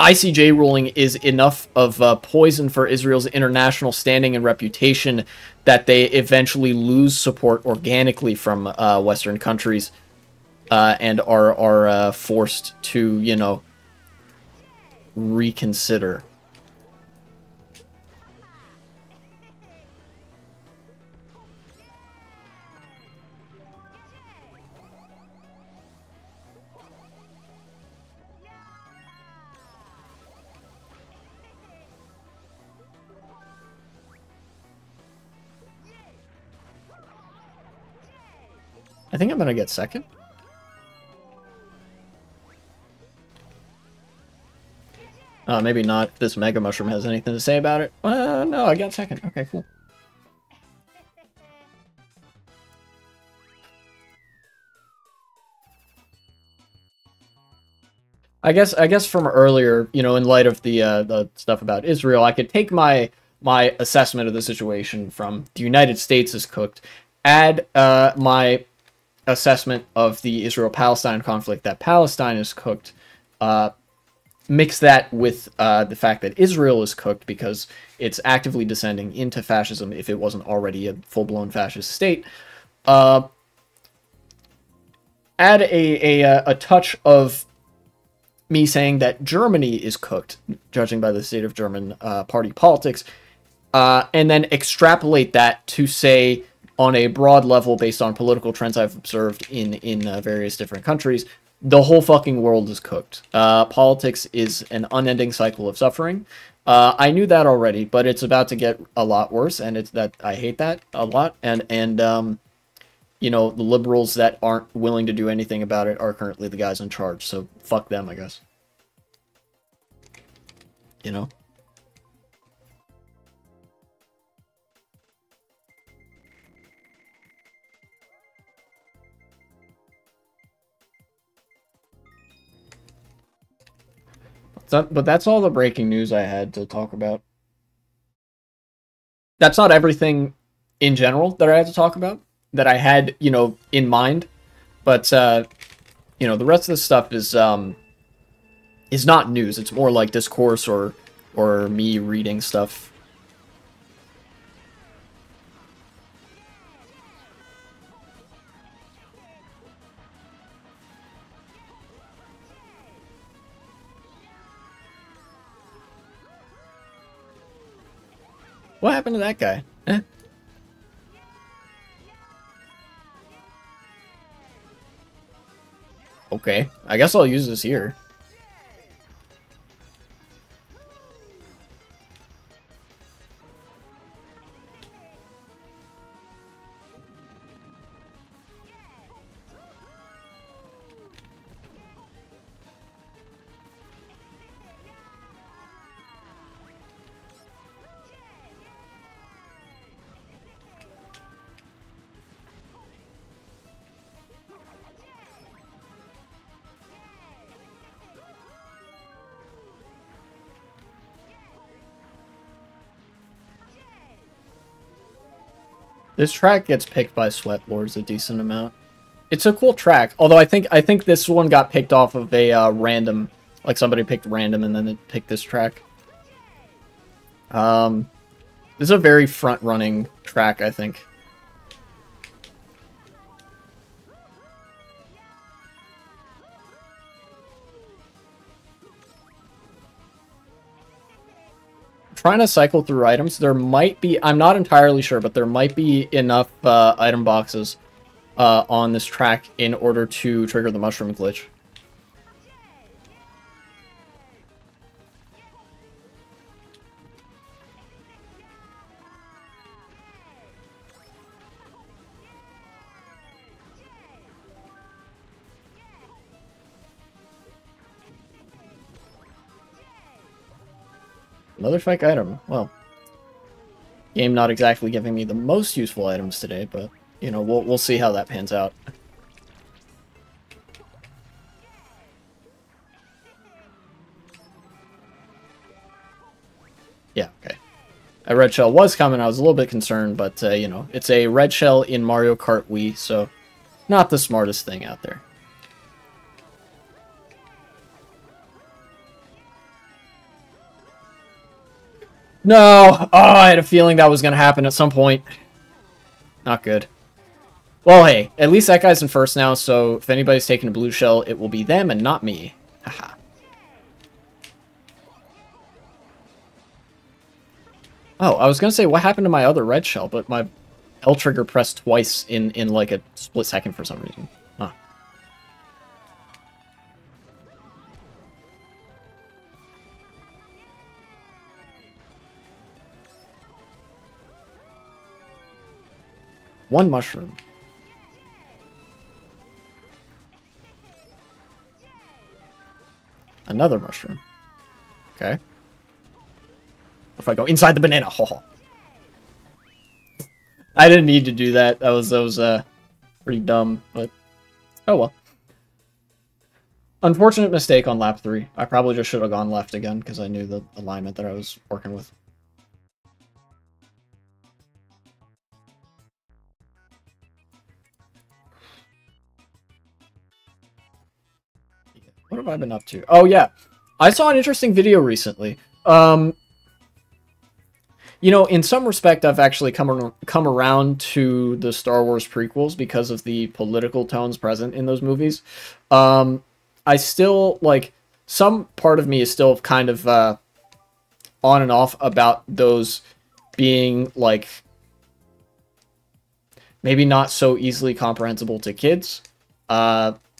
ICJ ruling is enough of poison for Israel's international standing and reputation that they eventually lose support organically from Western countries and are forced to, you know, reconsider. I think I'm gonna get second. Maybe not. If this Mega Mushroom has anything to say about it. No, I got second. Okay, cool. I guess from earlier, you know, in light of the stuff about Israel, I could take my assessment of the situation from the United States is cooked, add my assessment of the Israel-Palestine conflict that Palestine is cooked, mix that with the fact that Israel is cooked because it's actively descending into fascism if it wasn't already a full-blown fascist state. Add a touch of me saying that Germany is cooked, judging by the state of German party politics, and then extrapolate that to say, on a broad level, based on political trends I've observed in various different countries, the whole fucking world is cooked. Politics is an unending cycle of suffering. I knew that already, but it's about to get a lot worse, and it's that I hate that a lot. And you know, the liberals that aren't willing to do anything about it are currently the guys in charge. So fuck them, I guess. You know. But that's all the breaking news I had to talk about. That's not everything in general that I had to talk about, that I had, you know, in mind. But, you know, the rest of this stuff is not news. It's more like discourse or me reading stuff. What happened to that guy? Eh? Okay, I guess I'll use this here. This track gets picked by Sweat Lords a decent amount. It's a cool track, although I think this one got picked off of a random, like somebody picked random and then it picked this track. This is a very front-running track, I think. Trying to cycle through items. There might be, I'm not entirely sure, but there might be enough item boxes on this track in order to trigger the mushroom glitch. Another fake item. Well, game not exactly giving me the most useful items today, but you know, we'll see how that pans out. a red shell was coming, I was a little bit concerned, but, you know, it's a red shell in Mario Kart Wii, so not the smartest thing out there. No! Oh, I had a feeling that was going to happen at some point. Not good. Well, hey, at least that guy's in first now, so if anybody's taking a blue shell, it will be them and not me. Haha. Oh, I was going to say, what happened to my other red shell, but my L trigger pressed twice in like a split second for some reason. Huh. One mushroom. Another mushroom. Okay. If I go inside the banana, ho. I didn't need to do that. That was pretty dumb, but oh well. Unfortunate mistake on lap 3. I probably just should have gone left again because I knew the alignment that I was working with. What have I been up to? Oh yeah, I saw an interesting video recently. You know, in some respect, I've actually come around to the Star Wars prequels because of the political tones present in those movies. I still, like, some part of me is still kind of on and off about those being, like, maybe not so easily comprehensible to kids.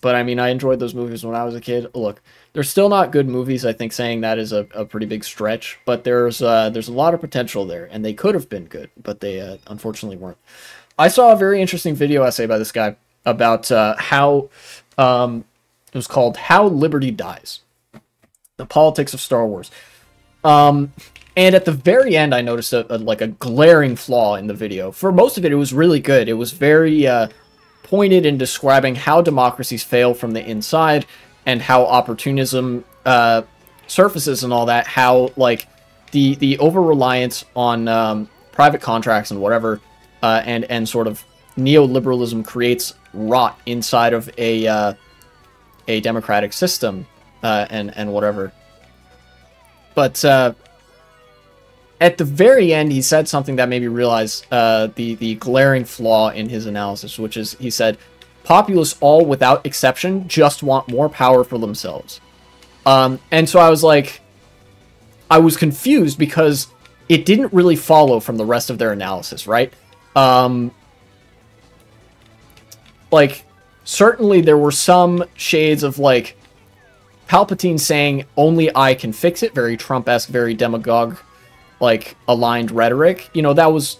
But, I mean, I enjoyed those movies when I was a kid. Look, they're still not good movies. I think saying that is a pretty big stretch, but there's a lot of potential there, and they could have been good, but they unfortunately weren't. I saw a very interesting video essay by this guy about how it was called "How Liberty Dies: The Politics of Star Wars." And at the very end, I noticed like a glaring flaw in the video. For most of it, it was really good. It was very pointed in describing how democracies fail from the inside, and how opportunism surfaces and all that, how, like, the over-reliance on private contracts and whatever, and sort of neoliberalism creates rot inside of a democratic system, and whatever. But at the very end, he said something that made me realize the glaring flaw in his analysis, which is, he said, "Populists all, without exception, just want more power for themselves." And so I was like, I was confused because it didn't really follow from the rest of their analysis, right? Like, certainly there were some shades of, like, Palpatine saying, "Only I can fix it," very Trump-esque, very demagogue, like, aligned rhetoric. You know, that was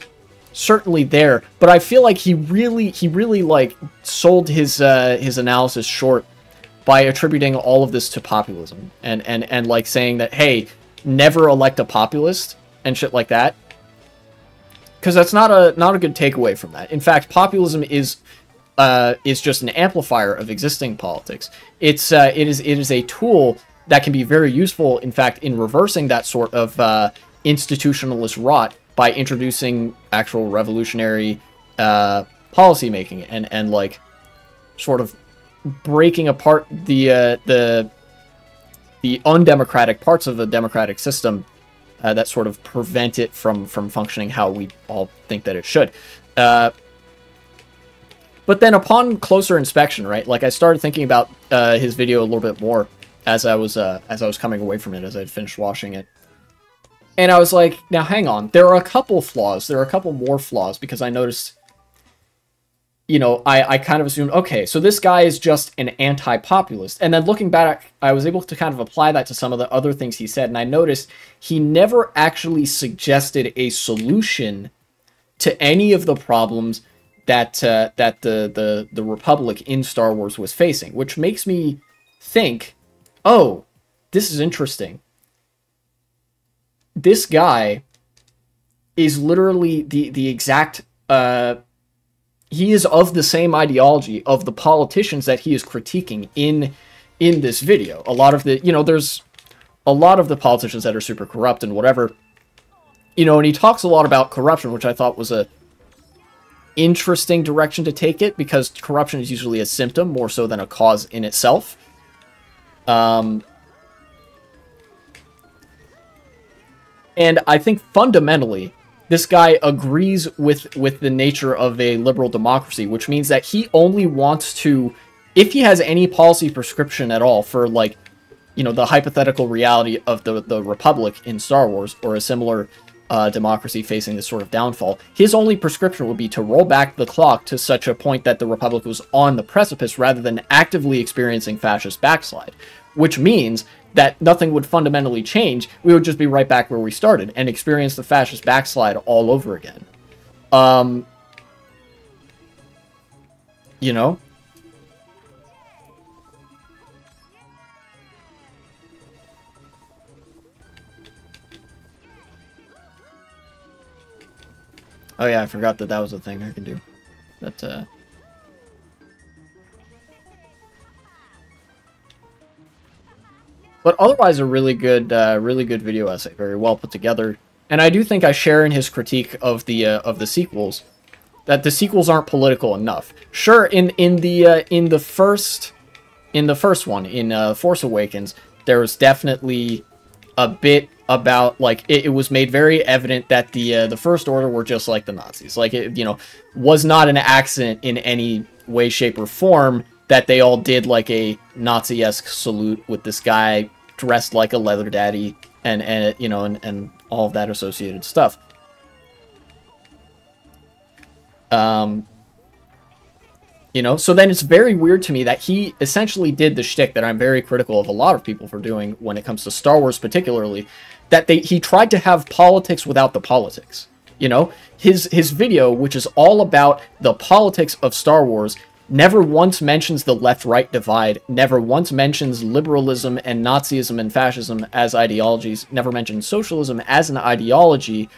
certainly there, but I feel like he really like sold his analysis short by attributing all of this to populism and like saying that, hey, never elect a populist and shit like that, because that's not a good takeaway from that. In fact, populism is just an amplifier of existing politics. It is a tool that can be very useful, in fact, in reversing that sort of institutionalist rot by introducing actual revolutionary policy making and like sort of breaking apart the undemocratic parts of the democratic system that sort of prevent it from functioning how we all think that it should. But then upon closer inspection, right, like I started thinking about his video a little bit more as I was coming away from it, as I'd finished watching it. And I was like, now hang on, there are a couple flaws. There are a couple more flaws, because I noticed, you know, I kind of assumed, okay, so this guy is just an anti-populist. And then looking back, I was able to kind of apply that to some of the other things he said. And I noticed he never actually suggested a solution to any of the problems that the Republic in Star Wars was facing, which makes me think, oh, this is interesting. This guy is literally the exact, he is of the same ideology of the politicians that he is critiquing in this video. A lot of the, you know, there's a lot of the politicians that are super corrupt and whatever. You know, and he talks a lot about corruption, which I thought was a interesting direction to take it, because corruption is usually a symptom more so than a cause in itself. And I think fundamentally, this guy agrees with the nature of a liberal democracy, which means that he only wants to, if he has any policy prescription at all for, like, you know, the hypothetical reality of the Republic in Star Wars, or a similar democracy facing this sort of downfall, his only prescription would be to roll back the clock to such a point that the Republic was on the precipice rather than actively experiencing fascist backslide, which means that nothing would fundamentally change. We would just be right back where we started and experience the fascist backslide all over again. You know? Oh yeah, I forgot that was a thing I can do. That, But otherwise, a really good video essay, very well put together. And I do think I share in his critique of the sequels, that the sequels aren't political enough. Sure, in the first one, in Force Awakens, there was definitely a bit about, like, it was made very evident that the First Order were just like the Nazis. Like, it, you know, was not an accident in any way, shape, or form that they all did like a Nazi-esque salute with this guy dressed like a leather daddy and you know, and all of that associated stuff. You know, so then it's very weird to me that he essentially did the shtick that I'm very critical of a lot of people for doing when it comes to Star Wars particularly, that he tried to have politics without the politics. You know, his video, which is all about the politics of Star Wars, never once mentions the left-right divide, never once mentions liberalism and Nazism and fascism as ideologies, never mentions socialism as an ideology,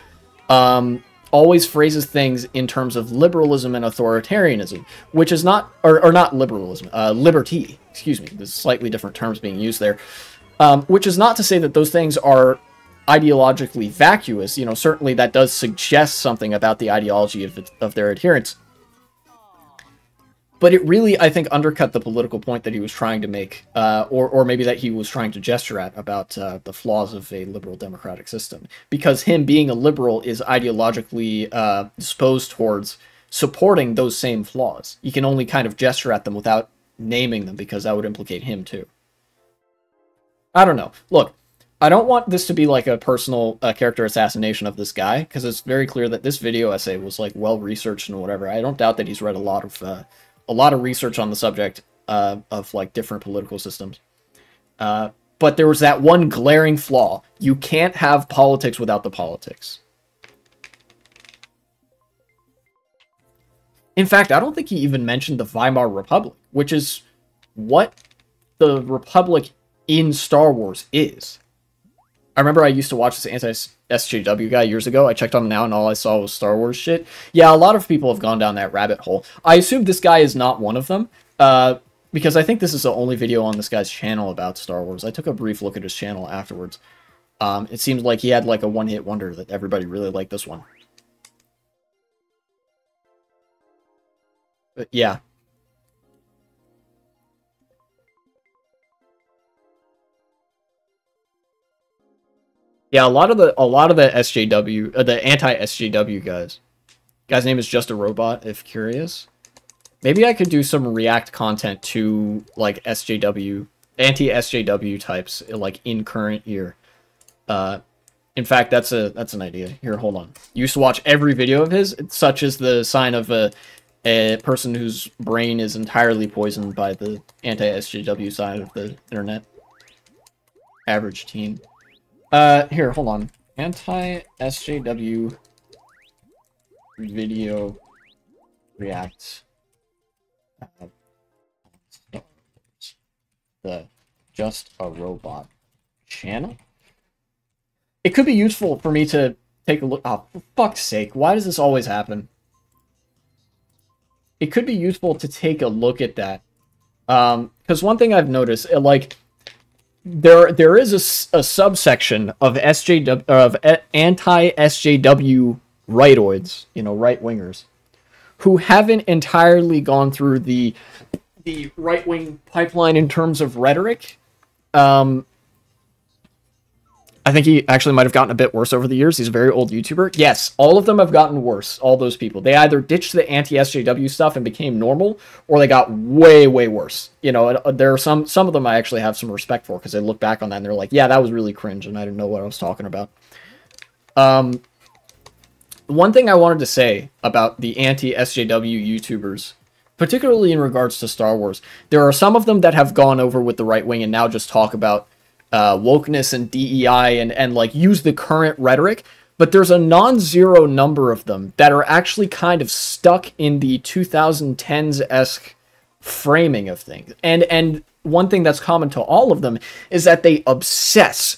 always phrases things in terms of liberalism and authoritarianism, which is not, or not liberalism, liberty, excuse me, there's slightly different terms being used there, which is not to say that those things are ideologically vacuous. You know, certainly that does suggest something about the ideology of their adherents. But it really, I think, undercut the political point that he was trying to make, or maybe that he was trying to gesture at about the flaws of a liberal democratic system. Because him being a liberal is ideologically disposed towards supporting those same flaws. You can only kind of gesture at them without naming them, because that would implicate him too. I don't know. Look, I don't want this to be like a personal character assassination of this guy, because it's very clear that this video essay was like well researched and whatever. I don't doubt that he's read a lot of research on the subject of like different political systems. But there was that one glaring flaw. You can't have politics without the politics. In fact, I don't think he even mentioned the Weimar Republic, which is what the Republic in Star Wars is. I remember I used to watch this anti-SJW guy years ago. I checked on him now and all I saw was Star Wars shit. Yeah, a lot of people have gone down that rabbit hole. I assume this guy is not one of them, because I think this is the only video on this guy's channel about Star Wars. I took a brief look at his channel afterwards. It seems like he had like a one-hit wonder that everybody really liked this one. But yeah. Yeah, a lot of the SJW, the anti-SJW guy's name is Just a Robot, if curious. Maybe I could do some React content to like SJW, anti-SJW types, like in current year. In fact, that's an idea. Here, hold on. Used to watch every video of his, such as the sign of a person whose brain is entirely poisoned by the anti-SJW side of the internet. Average teen. Here, hold on. Anti-SJW video React. The Just a Robot channel. It could be useful for me to take a look. Oh, for fuck's sake, why does this always happen? It could be useful to take a look at that. Because one thing I've noticed, like, there is a subsection of SJW of anti-SJW rightoids, you know, right wingers, who haven't entirely gone through the right wing pipeline in terms of rhetoric. I think he actually might have gotten a bit worse over the years. He's a very old YouTuber. Yes, all of them have gotten worse. All those people. They either ditched the anti-SJW stuff and became normal, or they got way, way worse. You know, there are some of them I actually have some respect for, because they look back on that and they're like, yeah, that was really cringe, and I didn't know what I was talking about. One thing I wanted to say about the anti-SJW YouTubers, particularly in regards to Star Wars, there are some of them that have gone over with the right wing and now just talk about wokeness and DEI and like use the current rhetoric, but there's a non-zero number of them that are actually kind of stuck in the 2010s-esque framing of things. And one thing that's common to all of them is that they obsess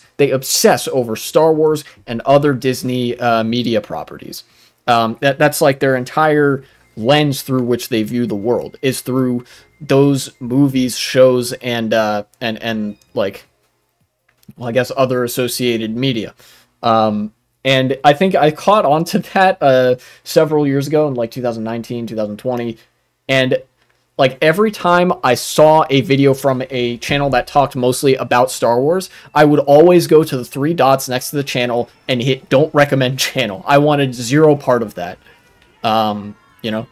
over Star Wars and other Disney media properties. That's like their entire lens through which they view the world, is through those movies, shows, and like, well, I guess other associated media. And I think I caught on to that several years ago in like 2019, 2020. And like every time I saw a video from a channel that talked mostly about Star Wars, I would always go to the 3 dots next to the channel and hit don't recommend channel. I wanted zero part of that. You know?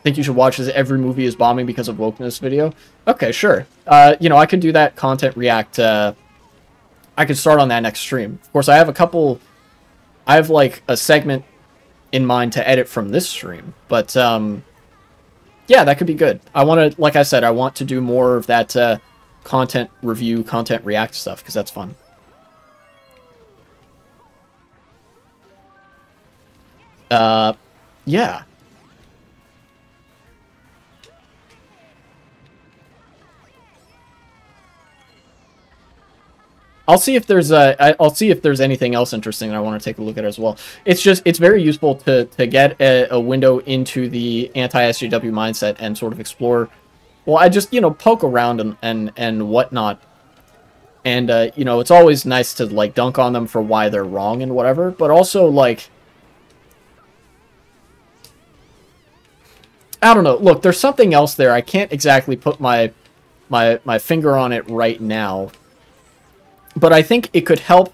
Think you should watch this Every Movie is Bombing Because of Wokeness video? Okay, sure. You know, I could do that content react. I could start on that next stream. Of course, I have like a segment in mind to edit from this stream, but yeah, that could be good. I want to, like I said, I want to do more of that content review, content react stuff, because that's fun. Yeah. I'll see if there's anything else interesting that I want to take a look at as well. It's very useful to get a window into the anti-SJW mindset and sort of explore. Well, I just, you know, poke around and whatnot. And you know, it's always nice to like dunk on them for why they're wrong and whatever, but also like, I don't know. Look, there's something else there. I can't exactly put my finger on it right now. But I think it could help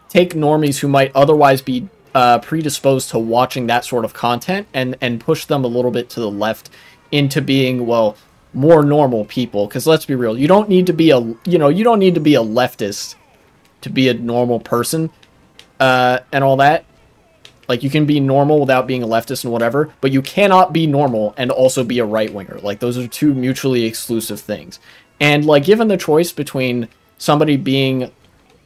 take normies who might otherwise be predisposed to watching that sort of content and push them a little bit to the left into being, well, more normal people. Because let's be real, you don't need to be a leftist to be a normal person and all that. Like, you can be normal without being a leftist and whatever, but you cannot be normal and also be a right-winger. Like, those are two mutually exclusive things. And, like, given the choice between somebody being,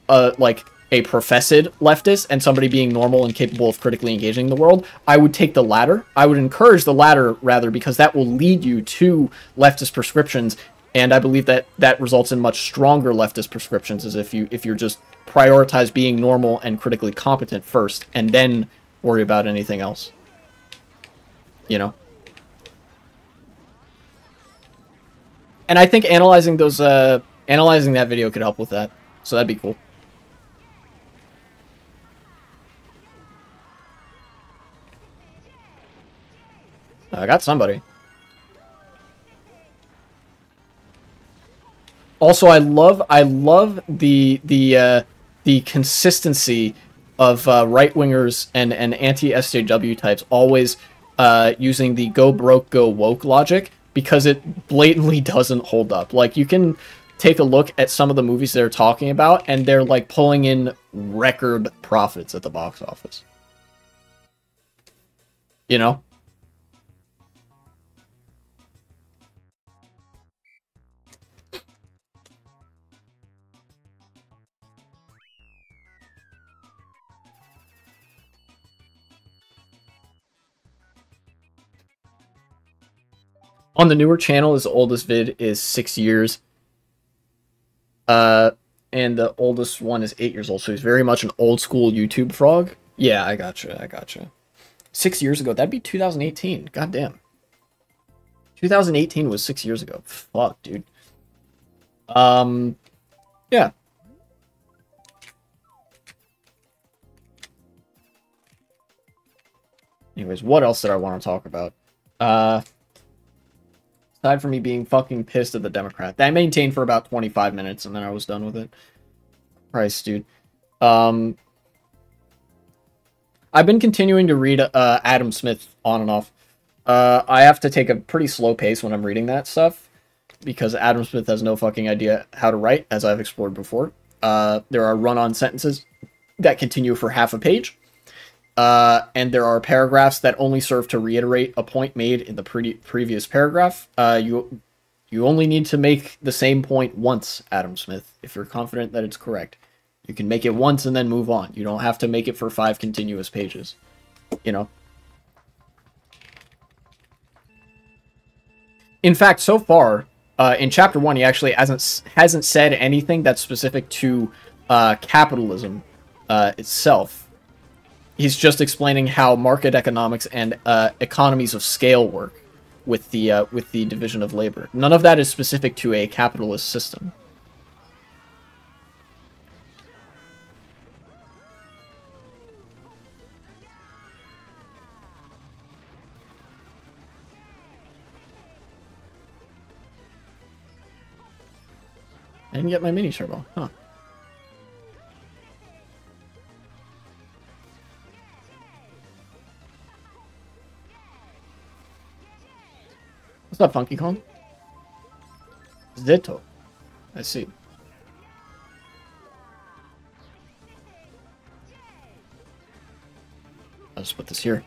like, a professed leftist and somebody being normal and capable of critically engaging the world, I would take the latter. I would encourage the latter, rather, because that will lead you to leftist prescriptions, and I believe that that results in much stronger leftist prescriptions, as if you're just prioritize being normal and critically competent first, and then worry about anything else. You know? And I think analyzing those, analyzing that video could help with that. So that'd be cool. I got somebody. Also, I love the consistency of right-wingers and anti-SJW types always using the go broke, go woke logic, because it blatantly doesn't hold up. Like, you can take a look at some of the movies they're talking about, and they're, like, pulling in record profits at the box office. You know? On the newer channel, his oldest vid is 6 years. And the oldest one is 8 years old, so he's very much an old school YouTube frog. Yeah, I gotcha. 6 years ago, that'd be 2018. God damn. 2018 was 6 years ago. Fuck, dude. Yeah. Anyways, what else did I want to talk about? Aside from me being fucking pissed at the Democrat, that I maintained for about 25 minutes, and then I was done with it. Christ, dude. I've been continuing to read Adam Smith on and off. I have to take a pretty slow pace when I'm reading that stuff, because Adam Smith has no fucking idea how to write, as I've explored before. There are run-on sentences that continue for half a page. And there are paragraphs that only serve to reiterate a point made in the previous paragraph. You only need to make the same point once, Adam Smith, if you're confident that it's correct. You can make it once and then move on. You don't have to make it for 5 continuous pages. You know? In fact, so far, in Chapter 1, he actually hasn't said anything that's specific to capitalism itself. He's just explaining how market economics and economies of scale work with the division of labor. None of that is specific to a capitalist system. I didn't get my mini turbo, huh? What's up, Funky Kong? Zito. I see. I'll just put this here.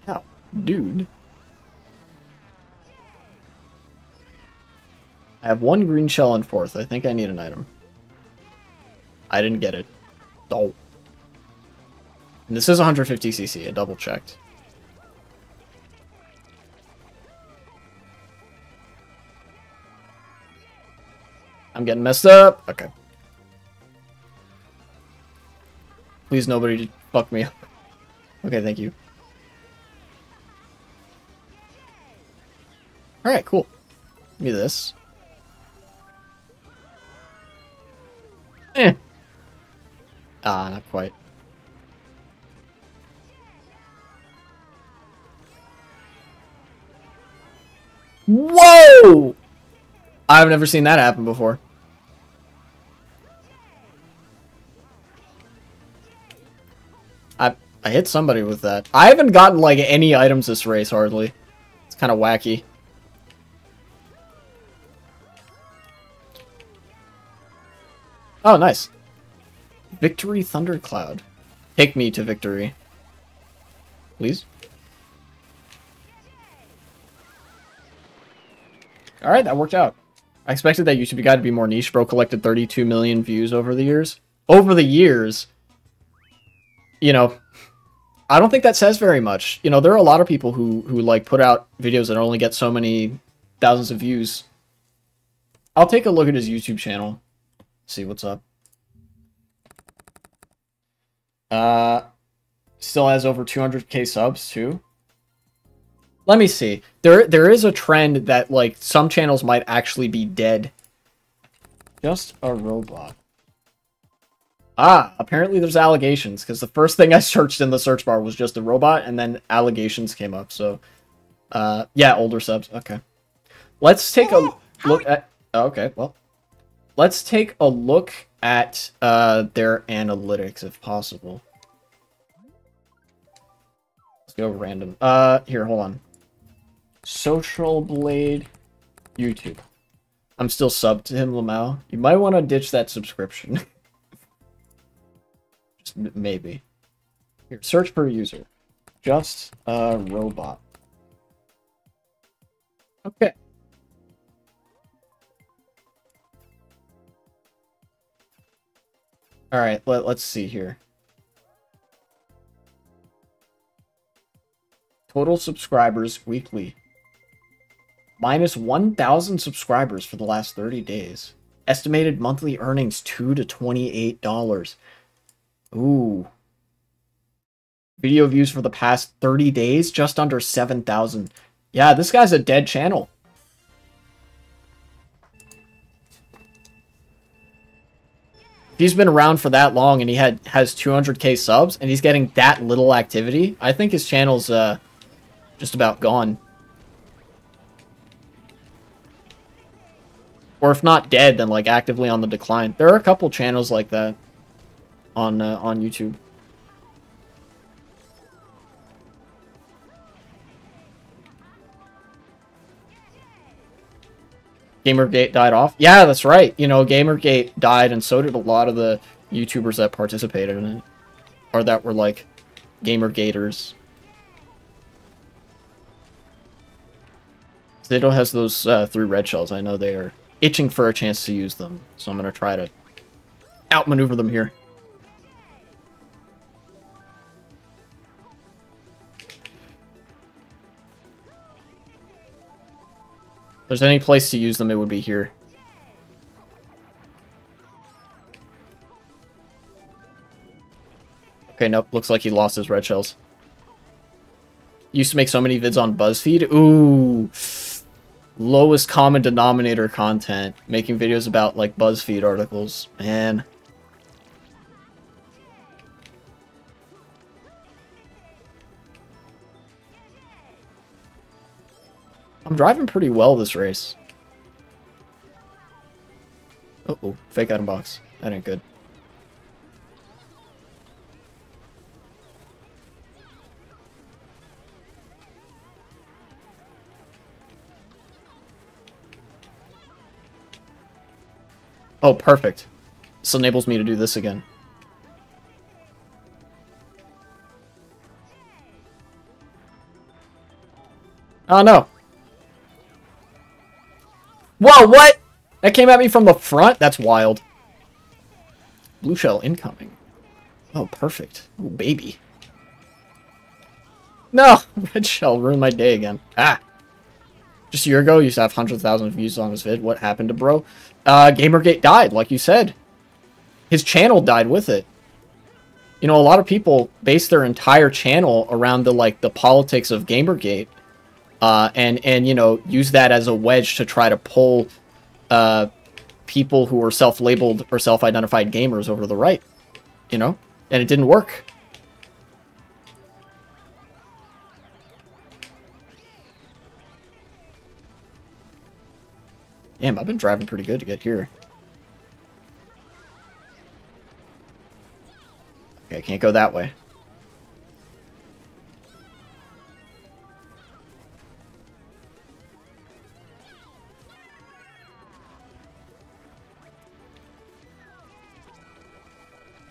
How? Dude. I have 1 green shell in 4th. I think I need an item. I didn't get it. Oh. And this is 150cc. I double checked. I'm getting messed up. Okay. Please nobody fuck me up. Okay, thank you. Alright, cool. Give me this. Ah, not quite. Whoa! I've never seen that happen before. I hit somebody with that. I haven't gotten, like, any items this race, hardly. It's kind of wacky. Oh, nice. Victory Thundercloud. Take me to victory. Please? Alright, that worked out. I expected that YouTube guy to be more niche. Bro collected 32 million views over the years. Over the years! You know, I don't think that says very much. You know, there are a lot of people who like, put out videos that only get so many thousands of views. I'll take a look at his YouTube channel. See what's up. Still has over 200k subs, too. Let me see. There is a trend that, like, some channels might actually be dead. Just a robot. Ah, apparently there's allegations, because the first thing I searched in the search bar was just a robot, and then allegations came up, so... yeah, older subs. Okay. Let's take a look at... Okay, well... Let's take a look at their analytics, if possible. Let's go random. Here, hold on. Social Blade YouTube. I'm still subbed to him, Lamau. You might want to ditch that subscription. Just maybe. Here, search per user. Just a robot. Okay. Alright, let's see here. Total subscribers weekly. Minus 1,000 subscribers for the last 30 days. Estimated monthly earnings $2 to $28. Ooh. Video views for the past 30 days, just under 7,000. Yeah, this guy's a dead channel. If he's been around for that long and he has 200k subs and he's getting that little activity, I think his channel's just about gone. Or if not dead, then like actively on the decline. There are a couple channels like that on YouTube. Gamergate died off. Yeah, that's right. You know, Gamergate died, and so did a lot of the YouTubers that participated in it, or that were like Gamergaters. Zato has those 3 red shells. I know they are itching for a chance to use them, so I'm gonna try to outmaneuver them here. If there's any place to use them, it would be here. Okay, nope. Looks like he lost his red shells. Used to make so many vids on BuzzFeed. Ooh. Lowest common denominator content. Making videos about, like, BuzzFeed articles. Man. I'm driving pretty well this race. Uh-oh. Fake item box. That ain't good. Oh, perfect. This enables me to do this again. Oh, no. Whoa, what? That came at me from the front? That's wild. Blue shell incoming. Oh, perfect. Oh, baby. No! Red shell ruined my day again. Ah! Just a year ago, used to have 100,000 views on his vid. What happened to bro? Gamergate died, like you said. His channel died with it. You know, a lot of people base their entire channel around the politics of Gamergate. And you know, use that as a wedge to try to pull people who are self-labeled or self-identified gamers over to the right. You know? And it didn't work. Damn, I've been driving pretty good to get here. Okay, I can't go that way.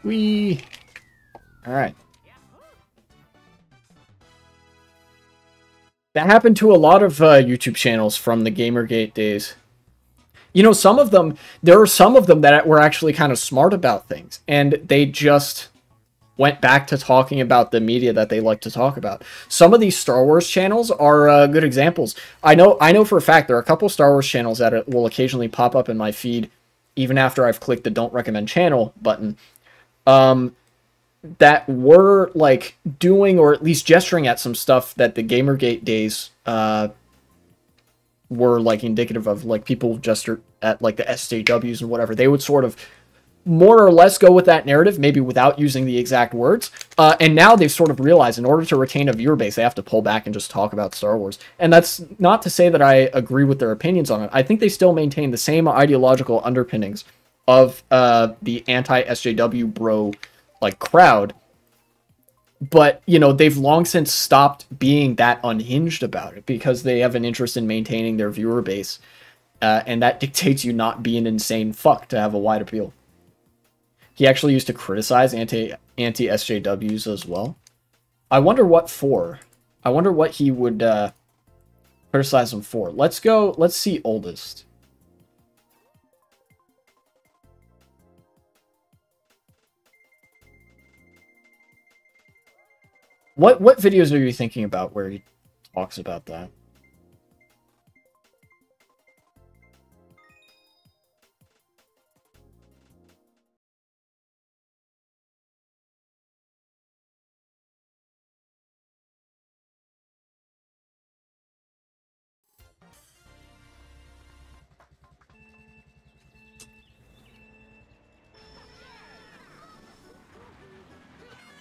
Whee! Alright. That happened to a lot of YouTube channels from the Gamergate days. You know, some of them, there are some of them that were actually kind of smart about things, and they just went back to talking about the media that they like to talk about. Some of these Star Wars channels are good examples. I know for a fact there are a couple Star Wars channels that will occasionally pop up in my feed, even after I've clicked the Don't Recommend Channel button, that were, like, doing or at least gesturing at some stuff that the Gamergate days were, like, indicative of. Like, people gesture at, like, the SJWs and whatever. They would sort of more or less go with that narrative, maybe without using the exact words. And now they've sort of realized in order to retain a viewer base, they have to pull back and just talk about Star Wars. And that's not to say that I agree with their opinions on it. I think they still maintain the same ideological underpinnings of the anti-SJW bro, like, crowd. But, you know, they've long since stopped being that unhinged about it because they have an interest in maintaining their viewer base. And that dictates you not be an insane fuck to have a wide appeal. He actually used to criticize anti-SJWs as well. I wonder what for. I wonder what he would criticize them for. Let's see oldest. What videos are you thinking about where he talks about that?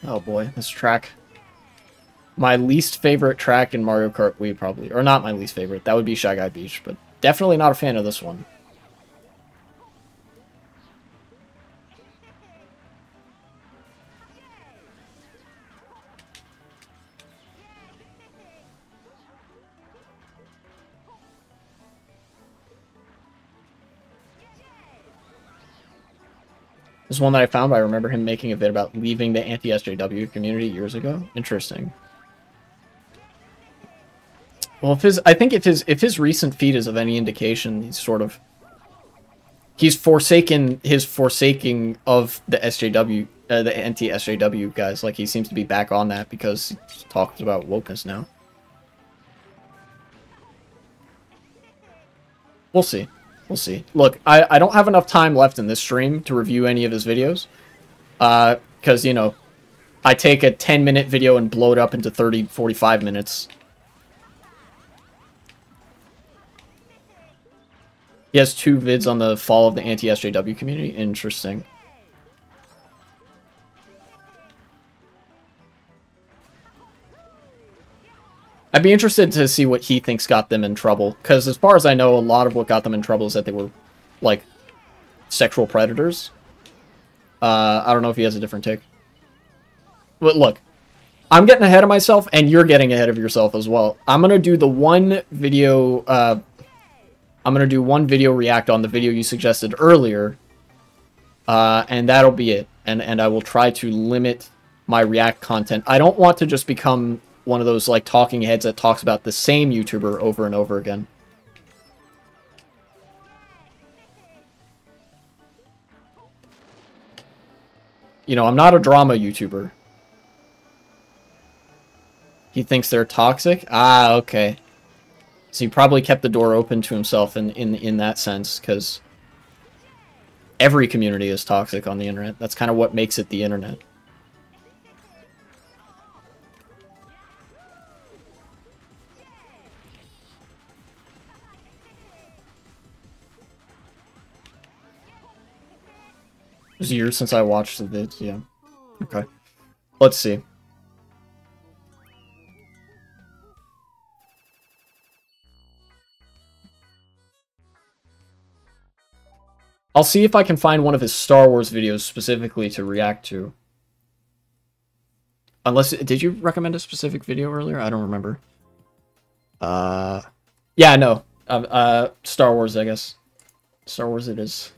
Oh boy, this track. My least favorite track in Mario Kart Wii, probably. Or not my least favorite. That would be Shy Guy Beach, but definitely not a fan of this one. This is one that I found. I remember him making a vid about leaving the anti-SJW community years ago. Interesting. Well, I think if his recent feat is of any indication, he's forsaken his forsaking of the SJW, the anti-SJW guys. Like, he seems to be back on that because he talks about wokeness now. We'll see. We'll see. Look, I don't have enough time left in this stream to review any of his videos. Because, you know, I take a 10-minute video and blow it up into 30, 45 minutes. He has 2 vids on the fall of the anti-SJW community. Interesting. I'd be interested to see what he thinks got them in trouble. Because as far as I know, a lot of what got them in trouble is that they were, like, sexual predators. I don't know if he has a different take. But look, I'm getting ahead of myself, and you're getting ahead of yourself as well. I'm going to do the one video... I'm going to do one video react on the video you suggested earlier. And that'll be it. And I will try to limit my react content. I don't want to just become one of those, like, talking heads that talks about the same YouTuber over and over again. You know, I'm not a drama YouTuber. He thinks they're toxic? Ah, okay. So he probably kept the door open to himself in that sense, because every community is toxic on the internet. That's kind of what makes it the internet. It was years since I watched the vids, yeah. Okay. Let's see. I'll see if I can find one of his Star Wars videos specifically to react to. Unless, did you recommend a specific video earlier? I don't remember. Yeah, no. Star Wars, I guess. Star Wars it is.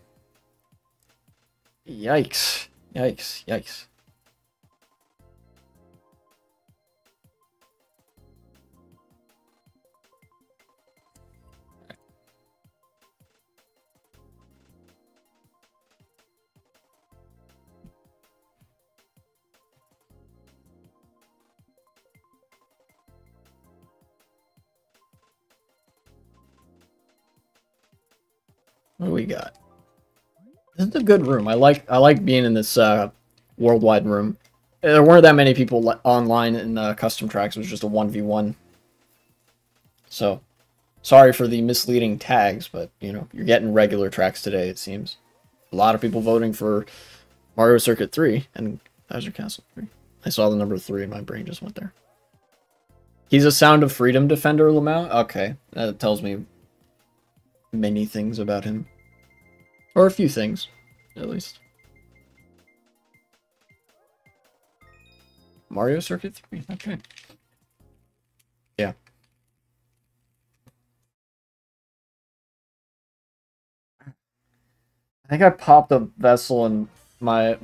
Yikes. Yikes. Yikes. What do we got? This is a good room. I like being in this worldwide room. There weren't that many people online in custom tracks. It was just a 1v1. So, sorry for the misleading tags, but, you know, you're getting regular tracks today, it seems. A lot of people voting for Mario Circuit 3 and Bowser Castle 3. I saw the number 3 and my brain just went there. He's a Sound of Freedom defender, Lamau? Okay, that tells me many things about him. Or a few things, at least. Mario Circuit 3, okay. Yeah. I think I popped a vessel in my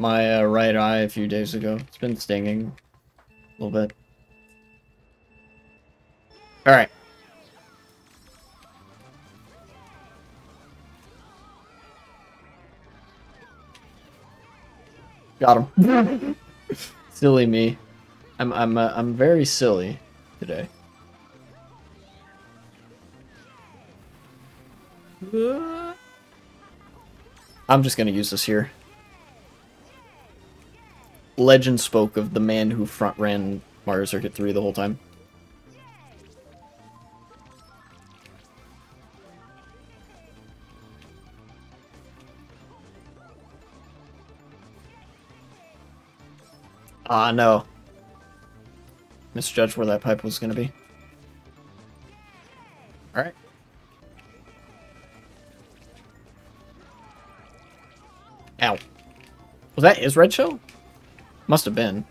right eye a few days ago. It's been stinging a little bit. Alright. Got him. Silly me. I'm very silly today. I'm just gonna use this here. Legend spoke of the man who front ran Mario Circuit 3 the whole time. Ah, no. Misjudged where that pipe was gonna be. Alright. Ow. Was that his red shell? Must have been.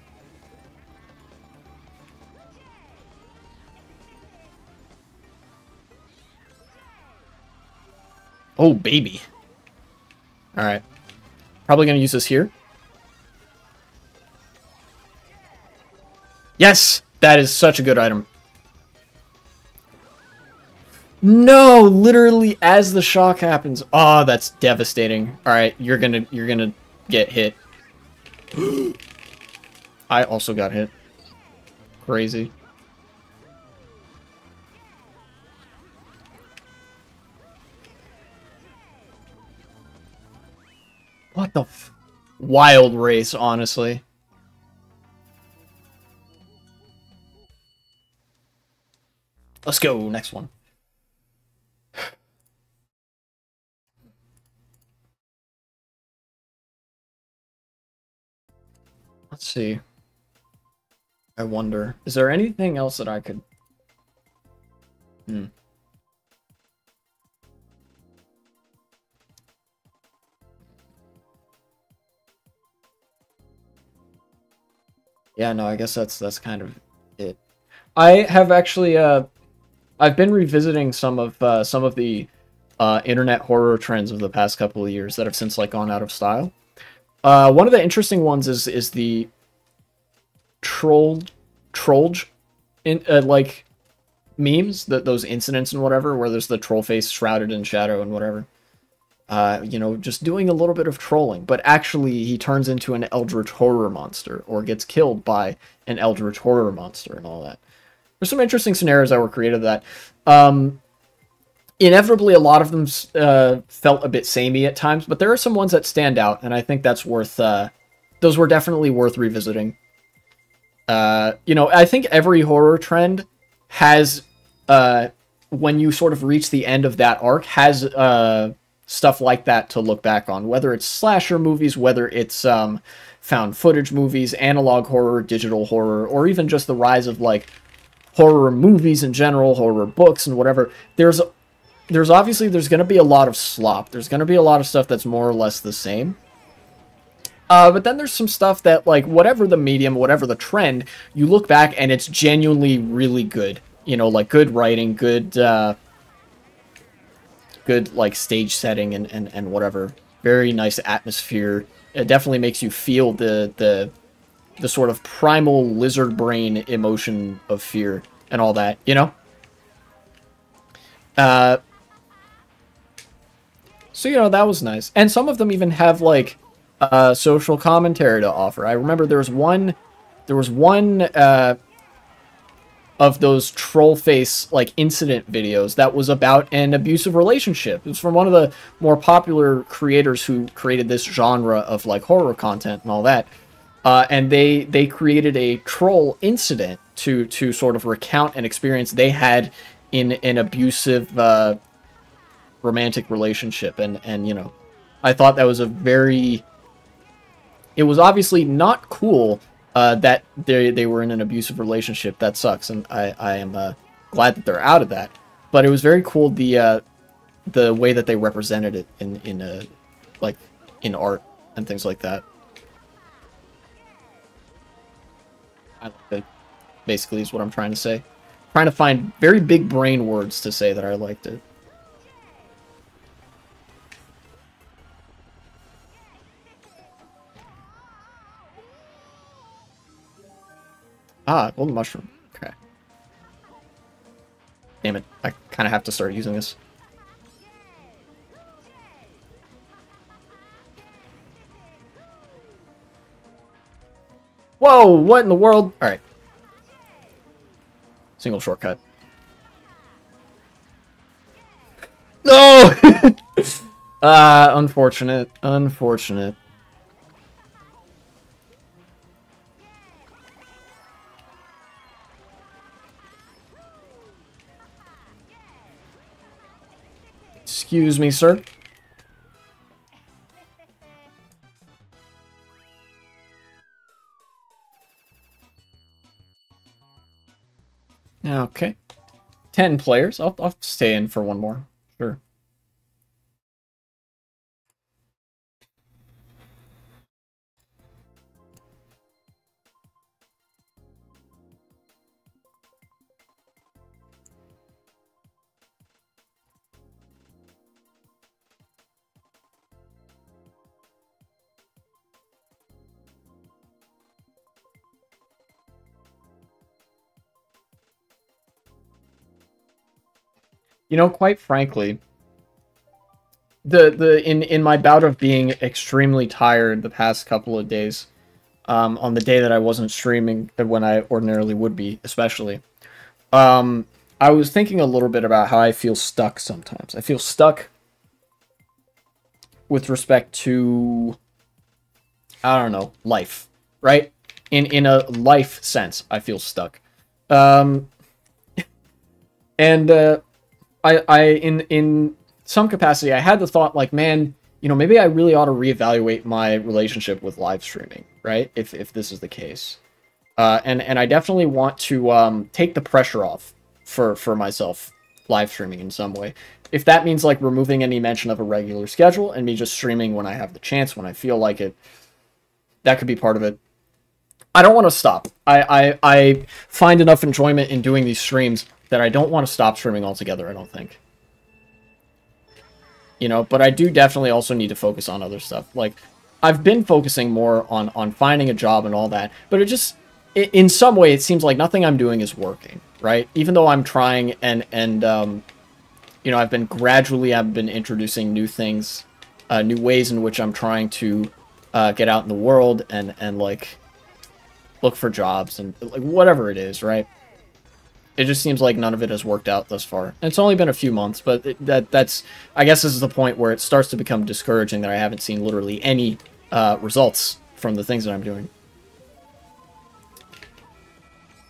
Oh, baby. Alright. Probably gonna use this here. Yes! That is such a good item. No! Literally as the shock happens. Oh, that's devastating. Alright, you're gonna get hit. I also got hit. Crazy. What the f... Wild race, honestly. Let's go, next one. Let's see. I wonder. Is there anything else that I could... Yeah, no, I guess that's kind of it. I have actually I've been revisiting some of the internet horror trends of the past couple of years that have since like gone out of style. One of the interesting ones is the trollge in like memes, that those incidents and whatever, where there's the troll face shrouded in shadow and whatever. You know, just doing a little bit of trolling, but actually he turns into an eldritch horror monster or gets killed by an eldritch horror monster and all that. There's some interesting scenarios that were created of that. Inevitably, a lot of them felt a bit samey at times, but there are some ones that stand out, and I think that's worth... those were definitely worth revisiting. You know, I think every horror trend has... when you sort of reach the end of that arc, has... stuff like that to look back on, whether it's slasher movies, whether it's found footage movies, analog horror, digital horror, or even just the rise of like horror movies in general, horror books and whatever. There's obviously going to be a lot of slop. There's going to be a lot of stuff that's more or less the same. But then there's some stuff that, like, whatever the medium, whatever the trend, you look back and it's genuinely really good. You know, like good writing, good like stage setting and whatever. Very nice atmosphere. It definitely makes you feel the sort of primal lizard brain emotion of fear and all that, you know? So, you know, that was nice. And some of them even have like social commentary to offer. I remember there was one of those troll face like incident videos that was about an abusive relationship. It was from one of the more popular creators who created this genre of like horror content and all that. And they created a troll incident to sort of recount an experience they had in an abusive romantic relationship. And you know, I thought that was it was obviously not cool that they were in an abusive relationship. That sucks, and I am glad that they're out of that. But it was very cool the way that they represented it in like in art and things like that. I liked it. Basically, is what I'm trying to say. Trying to find very big brain words to say that I liked it. Ah, golden mushroom. Okay. Damn it. I kind of have to start using this. Whoa, what in the world? Alright. Single shortcut. No! Unfortunate. Unfortunate. Excuse me, sir. Okay. 10 players. I'll stay in for one more. Sure. You know, quite frankly, in my bout of being extremely tired the past couple of days, on the day that I wasn't streaming, when I ordinarily would be, especially, I was thinking a little bit about how I feel stuck sometimes. I feel stuck with respect to, I don't know, life, right? In a life sense, I feel stuck. And in some capacity, I had the thought, like, man, you know, maybe I really ought to reevaluate my relationship with live streaming, right? If this is the case. And I definitely want to take the pressure off for myself live streaming in some way. If that means, like, removing any mention of a regular schedule and me just streaming when I have the chance, when I feel like it, that could be part of it. I don't want to stop. I find enough enjoyment in doing these streams that I don't want to stop streaming altogether, I don't think. You know, but I do definitely also need to focus on other stuff. Like, I've been focusing more on finding a job and all that, but it just, in some way, it seems like nothing I'm doing is working, right? Even though I'm trying and you know, I've been introducing new things, new ways in which I'm trying to get out in the world and like, look for jobs and like whatever it is, right? It just seems like none of it has worked out thus far. And it's only been a few months, but that's I guess this is the point where it starts to become discouraging that I haven't seen literally any results from the things that I'm doing.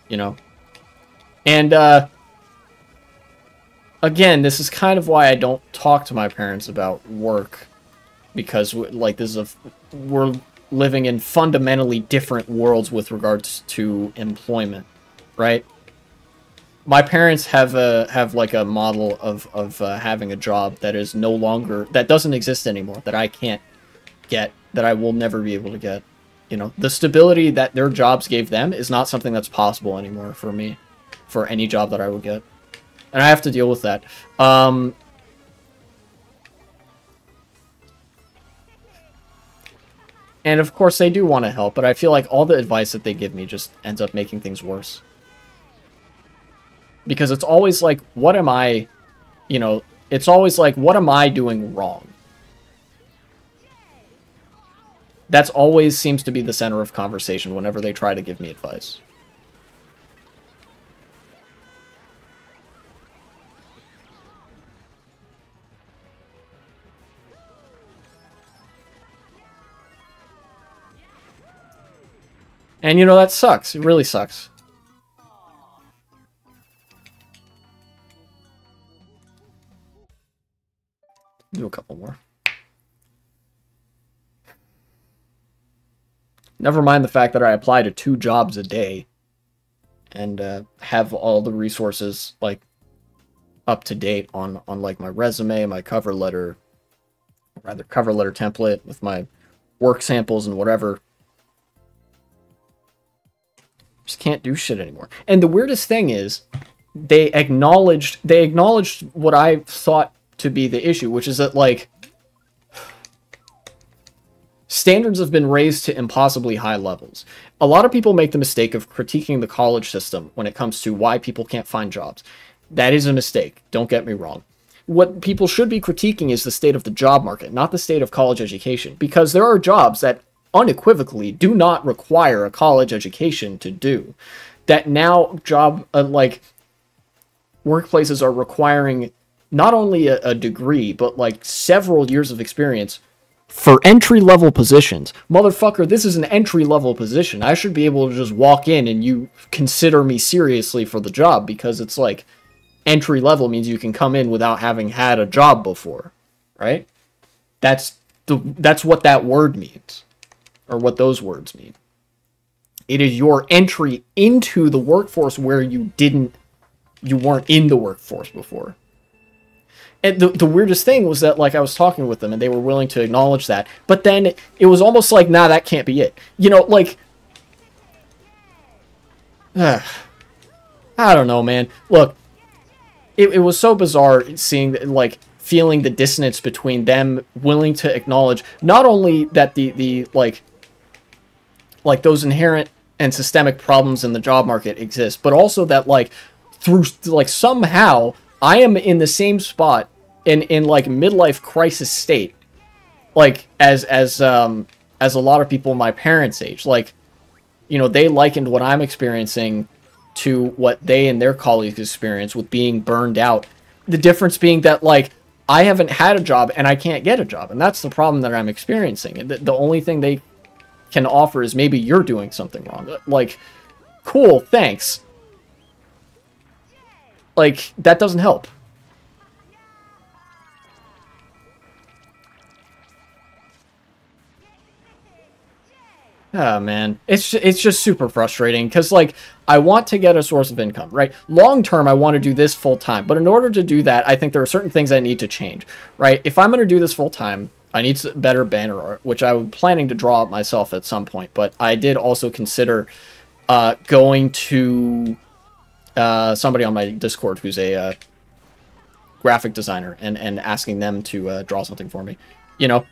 You know? And again, this is kind of why I don't talk to my parents about work, because like we're living in fundamentally different worlds with regards to employment, right? My parents have like a model of having a job that is no longer, that doesn't exist anymore, that I can't get, that I will never be able to get. You know, the stability that their jobs gave them is not something that's possible anymore for me, for any job that I would get. And I have to deal with that. And of course they do want to help, but I feel like all the advice that they give me just ends up making things worse. Because it's always like, what am I, you know, it's always like, what am I doing wrong? That's always seems to be the center of conversation whenever they try to give me advice. And, you know, that sucks. It really sucks. Do a couple more. Never mind the fact that I apply to 2 jobs a day and have all the resources, like, up to date on like, my resume, my cover letter, or rather, cover letter template with my work samples and whatever. Just can't do shit anymore. And the weirdest thing is, they acknowledged what I thought to be the issue, which is that, like, standards have been raised to impossibly high levels. A lot of people make the mistake of critiquing the college system when it comes to why people can't find jobs. That is a mistake, don't get me wrong. What people should be critiquing is the state of the job market, not the state of college education, because there are jobs that unequivocally do not require a college education to do. That now like, workplaces are requiring not only a degree, but like several years of experience for entry-level positions. Motherfucker, this is an entry-level position. I should be able to just walk in and you consider me seriously for the job, because it's like, entry-level means you can come in without having had a job before, right? That's what that word means, or what those words mean. It is your entry into the workforce where you didn't you weren't in the workforce before. And the weirdest thing was that, like, I was talking with them and they were willing to acknowledge that. But then it was almost like, nah, that can't be it. You know, like, I don't know, man. Look, it was so bizarre seeing, like, feeling the dissonance between them willing to acknowledge not only that the like those inherent and systemic problems in the job market exist, but also that, like, through, like, somehow I am in the same spot in like midlife crisis state, like as a lot of people my parents' age. Like, you know, they likened what I'm experiencing to what they and their colleagues experience with being burned out. The difference being that, like, I haven't had a job and I can't get a job, and that's the problem that I'm experiencing. And the only thing they can offer is maybe you're doing something wrong. Like, cool, thanks. Like, that doesn't help. Oh, man. It's just super frustrating because, like, I want to get a source of income, right? Long term, I want to do this full time. But in order to do that, I think there are certain things I need to change, right? If I'm going to do this full time, I need better banner art, which I was planning to draw up myself at some point. But I did also consider going to somebody on my Discord who's a graphic designer and asking them to draw something for me, you know?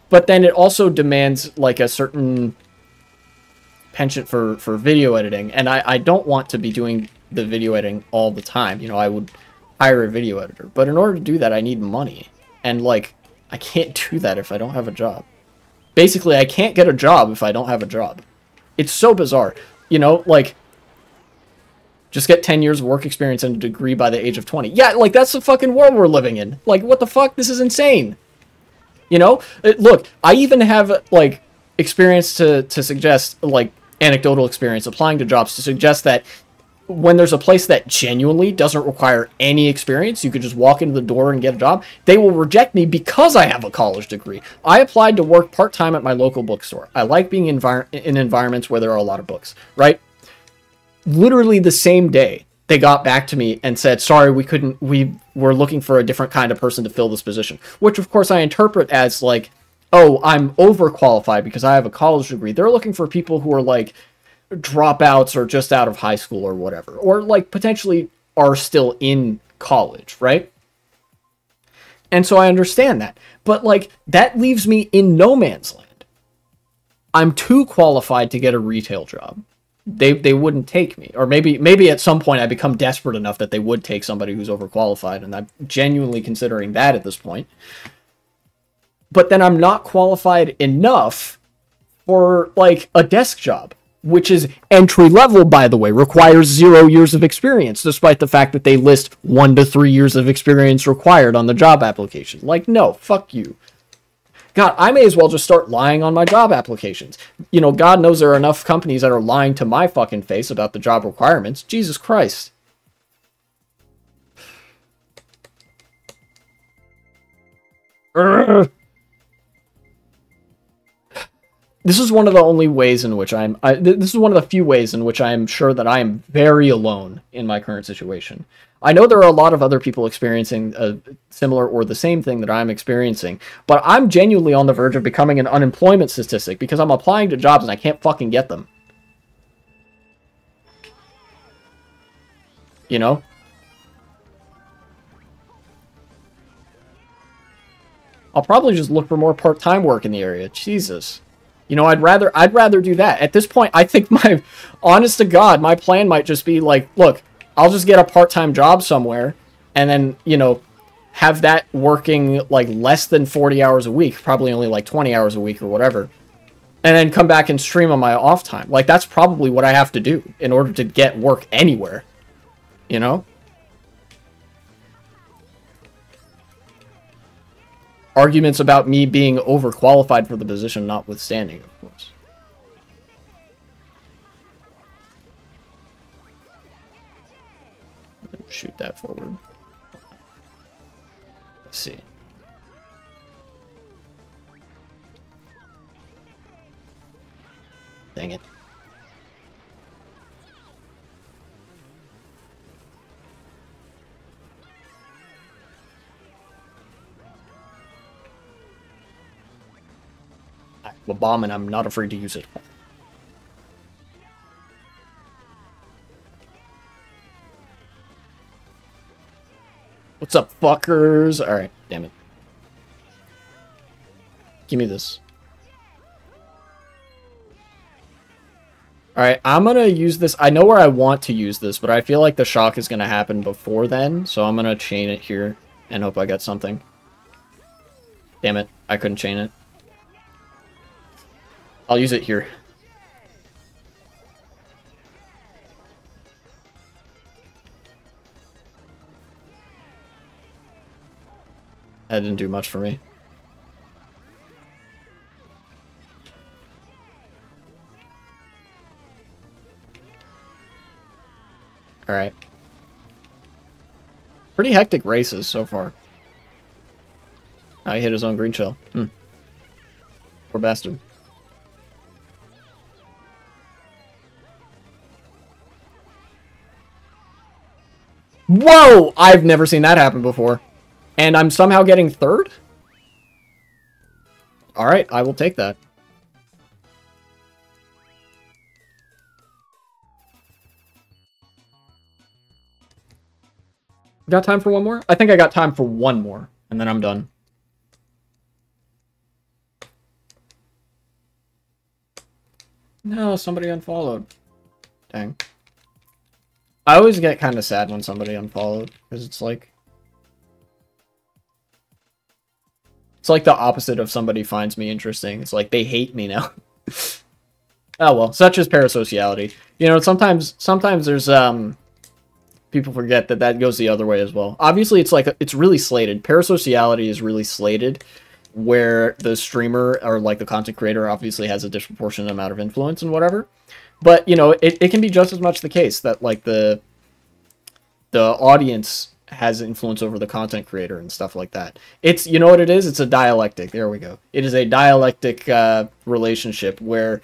But then it also demands, like, a certain penchant for video editing. And I don't want to be doing the video editing all the time. You know, I would hire a video editor. But in order to do that, I need money. And, like, I can't do that if I don't have a job. Basically, I can't get a job if I don't have a job. It's so bizarre. You know, like, just get 10 years of work experience and a degree by the age of 20. Yeah, like, that's the fucking world we're living in. Like, what the fuck? This is insane. You know, look, I even have, like, experience to suggest, like, anecdotal experience applying to jobs to suggest that when there's a place that genuinely doesn't require any experience, you could just walk into the door and get a job, they will reject me because I have a college degree. I applied to work part-time at my local bookstore. I like being in environments where there are a lot of books, right? Literally the same day, they got back to me and said, sorry, we were looking for a different kind of person to fill this position. Which, of course, I interpret as, like, oh, I'm overqualified because I have a college degree. They're looking for people who are, like, dropouts or just out of high school or whatever. Or, like, potentially are still in college, right? And so I understand that. But, like, that leaves me in no man's land. I'm too qualified to get a retail job. They wouldn't take me. Or maybe at some point I become desperate enough that they would take somebody who's overqualified, and I'm genuinely considering that at this point. But then I'm not qualified enough for, like, a desk job, which is entry level, by the way, requires 0 years of experience, despite the fact that they list 1 to 3 years of experience required on the job application. Like, no, fuck you. God, I may as well just start lying on my job applications. You know, God knows there are enough companies that are lying to my fucking face about the job requirements. Jesus Christ. Urgh. This is one of the only ways in which this is one of the few ways in which I am sure that I am very alone in my current situation. I know there are a lot of other people experiencing a similar or the same thing that I'm experiencing, but I'm genuinely on the verge of becoming an unemployment statistic because I'm applying to jobs and I can't fucking get them. You know? I'll probably just look for more part-time work in the area. Jesus. You know, I'd rather do that. At this point, I think honest to God, my plan might just be like, look, I'll just get a part-time job somewhere and then, you know, have that working, like, less than 40 hours a week, probably only, like, 20 hours a week or whatever, and then come back and stream on my off time. Like, that's probably what I have to do in order to get work anywhere, you know? Arguments about me being overqualified for the position notwithstanding, of course. Shoot that forward. Let's see. Dang it. A bomb, and I'm not afraid to use it. What's up, fuckers? Alright, damn it. Give me this. Alright, I'm gonna use this. I know where I want to use this, but I feel like the shock is gonna happen before then, so I'm gonna chain it here and hope I get something. Damn it, I couldn't chain it. I'll use it here. That didn't do much for me. Alright. Pretty hectic races so far. Oh, he hit his own green shell. Poor bastard. Whoa! I've never seen that happen before. And I'm somehow getting third? Alright, I will take that. Got time for one more? I think I got time for one more, and then I'm done. No, somebody unfollowed. Dang. I always get kind of sad when somebody unfollowed, because it's like the opposite of somebody finds me interesting. It's like they hate me now. Oh well, such is parasociality. You know, sometimes there's people forget that goes the other way as well. Obviously, it's really slated. Parasociality is really slated, where the streamer or like the content creator obviously has a disproportionate amount of influence and whatever. But you know, it can be just as much the case that like the audience has influence over the content creator and stuff like that. It's, you know what it is? It's a dialectic. There we go. It is a dialectic relationship where,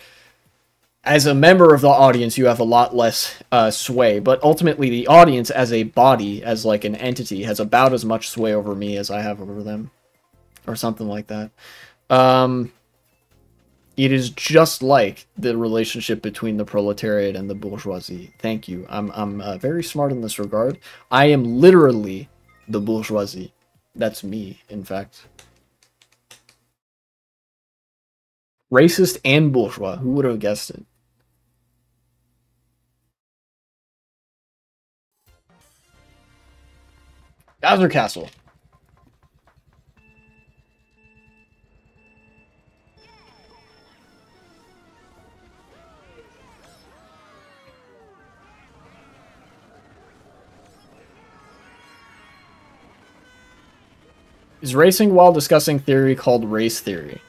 as a member of the audience, you have a lot less sway, but ultimately the audience as a body, as like an entity, has about as much sway over me as I have over them, or something like that. It is just like the relationship between the proletariat and the bourgeoisie. Thank you. I'm very smart in this regard. I am literally the bourgeoisie. That's me, in fact. Racist and bourgeois. Who would have guessed it? Geyser Castle. Is racing while discussing theory called race theory?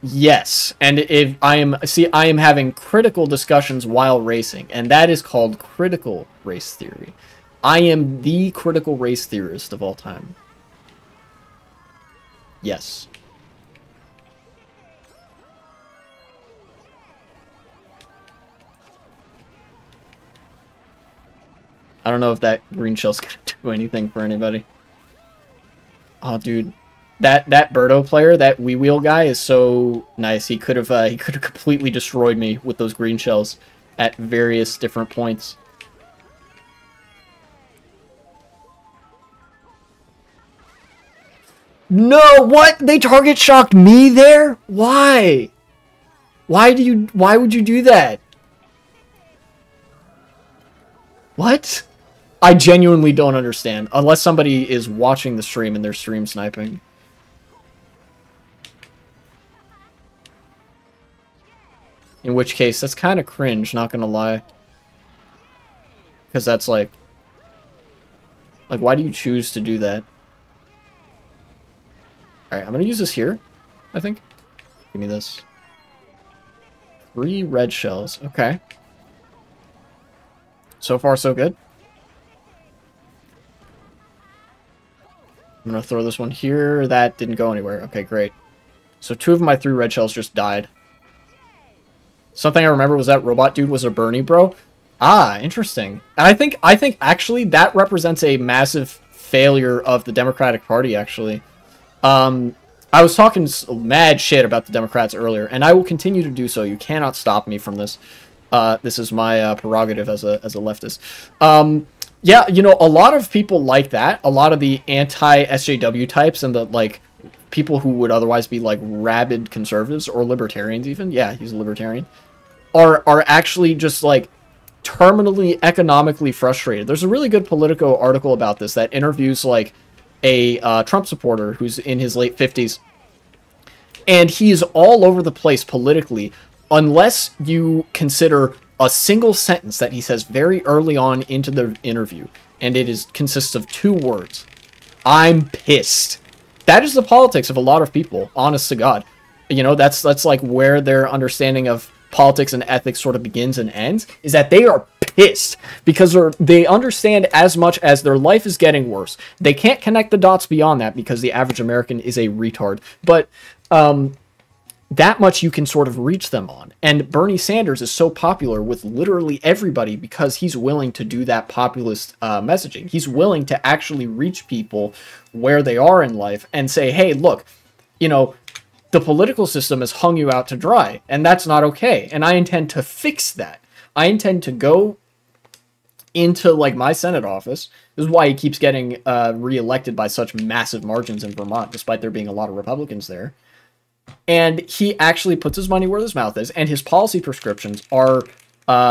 Yes. And if I am having critical discussions while racing, and that is called critical race theory. I am the critical race theorist of all time. Yes. I don't know if that green shell's gonna do anything for anybody. Oh, dude, that Birdo player, that Wee Wheel guy, is so nice. He could have completely destroyed me with those green shells at various different points. No, what? They target shocked me there? Why? Why would you do that? What? I genuinely don't understand. Unless somebody is watching the stream and they're stream sniping. In which case, that's kind of cringe, not gonna lie. Because that's like, why do you choose to do that? Alright, I'm gonna use this here, I think. Give me this. 3 red shells, okay. So far, so good. I'm gonna throw this one here. That didn't go anywhere. Okay, great. So 2 of my 3 red shells just died. Something I remember was that robot dude was a Bernie bro. Ah, interesting. And I think actually that represents a massive failure of the Democratic Party, actually. I was talking mad shit about the Democrats earlier, and I will continue to do so. You cannot stop me from this. This is my prerogative as a leftist. Yeah, you know, a lot of people like that. A lot of the anti-SJW types and the, like, people who would otherwise be, like, rabid conservatives or libertarians even. Yeah, he's a libertarian. Are actually just, like, terminally economically frustrated. There's a really good Politico article about this that interviews, like, a Trump supporter who's in his late 50s. And he's all over the place politically, unless you consider a single sentence that he says very early on into the interview, and it consists of 2 words. I'm pissed. That is the politics of a lot of people, honest to God. You know, that's like where their understanding of politics and ethics sort of begins and ends, is that they are pissed because they understand as much as their life is getting worse. They can't connect the dots beyond that because the average American is a retard. But that much you can sort of reach them on. And Bernie Sanders is so popular with literally everybody because he's willing to do that populist messaging. He's willing to actually reach people where they are in life and say, hey, look, you know, the political system has hung you out to dry, and that's not okay. And I intend to fix that. I intend to go into, like, my Senate office. This is why he keeps getting reelected by such massive margins in Vermont, despite there being a lot of Republicans there. And he actually puts his money where his mouth is, and his policy prescriptions are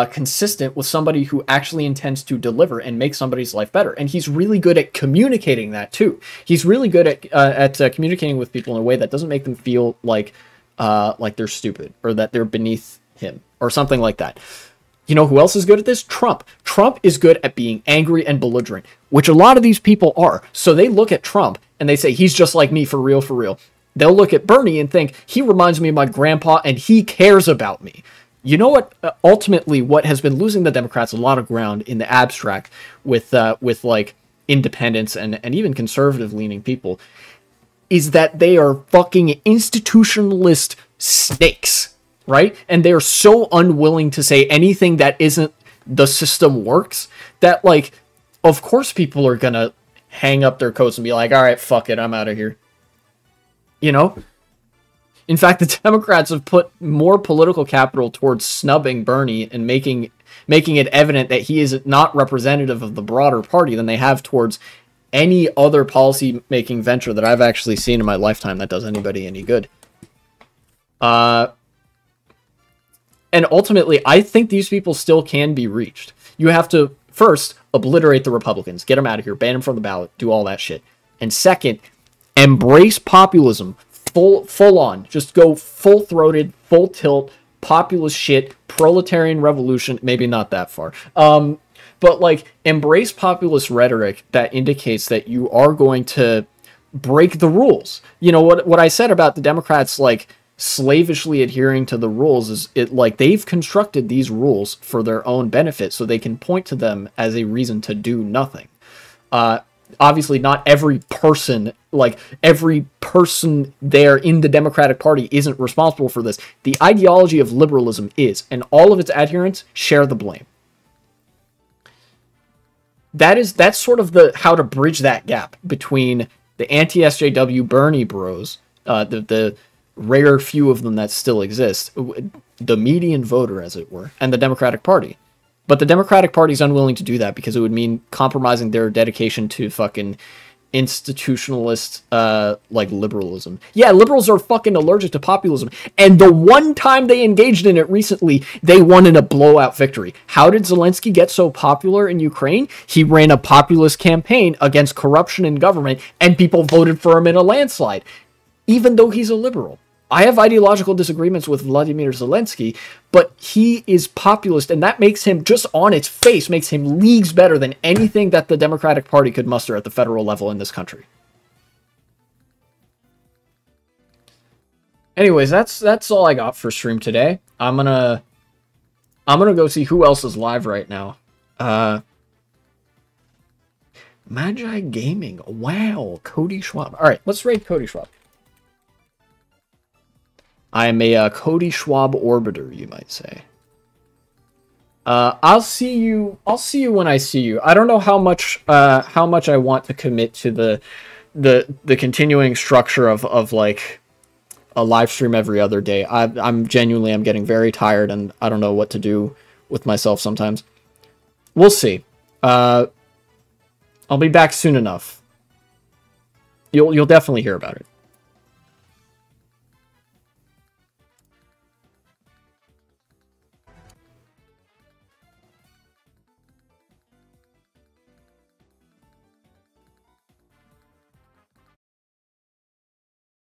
consistent with somebody who actually intends to deliver and make somebody's life better. And he's really good at communicating that, too. He's really good at communicating with people in a way that doesn't make them feel like they're stupid or that they're beneath him or something like that. You know who else is good at this? Trump. Trump is good at being angry and belligerent, which a lot of these people are. So they look at Trump and they say, he's just like me for real, for real. They'll look at Bernie and think, he reminds me of my grandpa and he cares about me. You know what? Ultimately, what has been losing the Democrats a lot of ground in the abstract with like independents and even conservative-leaning people is that they are fucking institutionalist snakes, right? And they are so unwilling to say anything that isn't the system works that, like, of course people are gonna hang up their coats and be like, all right, fuck it, I'm out of here. You know? In fact, the Democrats have put more political capital towards snubbing Bernie and making it evident that he is not representative of the broader party than they have towards any other policy-making venture that I've actually seen in my lifetime that does anybody any good. And ultimately, I think these people still can be reached. You have to, first, obliterate the Republicans. Get them out of here. Ban them from the ballot. Do all that shit. And second, embrace populism. Full on. Just go full-throated, full tilt, populist shit, proletarian revolution. Maybe not that far. But, like, embrace populist rhetoric that indicates that you are going to break the rules. You know, what I said about the Democrats, like, slavishly adhering to the rules is like they've constructed these rules for their own benefit so they can point to them as a reason to do nothing. Obviously not every person there in the Democratic Party isn't responsible for this. The ideology of liberalism is, and all of its adherents share the blame. That's sort of how to bridge that gap between the anti-SJW Bernie bros, the rare few of them that still exist, the median voter, as it were, and the Democratic Party. But the Democratic Party is unwilling to do that because it would mean compromising their dedication to fucking institutionalist, like, liberalism. Yeah, liberals are fucking allergic to populism. And the one time they engaged in it recently, they won in a blowout victory. How did Zelensky get so popular in Ukraine? He ran a populist campaign against corruption in government, and people voted for him in a landslide, even though he's a liberal. I have ideological disagreements with Vladimir Zelensky, but he is populist, and that makes him, just on its face, makes him leagues better than anything that the Democratic Party could muster at the federal level in this country. Anyways, that's all I got for stream today. I'm gonna go see who else is live right now. Magi Gaming. Wow, Cody Schwab. All right, let's raid Cody Schwab. I am a Cody Schwab orbiter, you might say. I'll see you when I see you. I don't know how much I want to commit to the the continuing structure of like a live stream every other day. I'm getting very tired, and I don't know what to do with myself sometimes. We'll see. I'll be back soon enough. You'll definitely hear about it.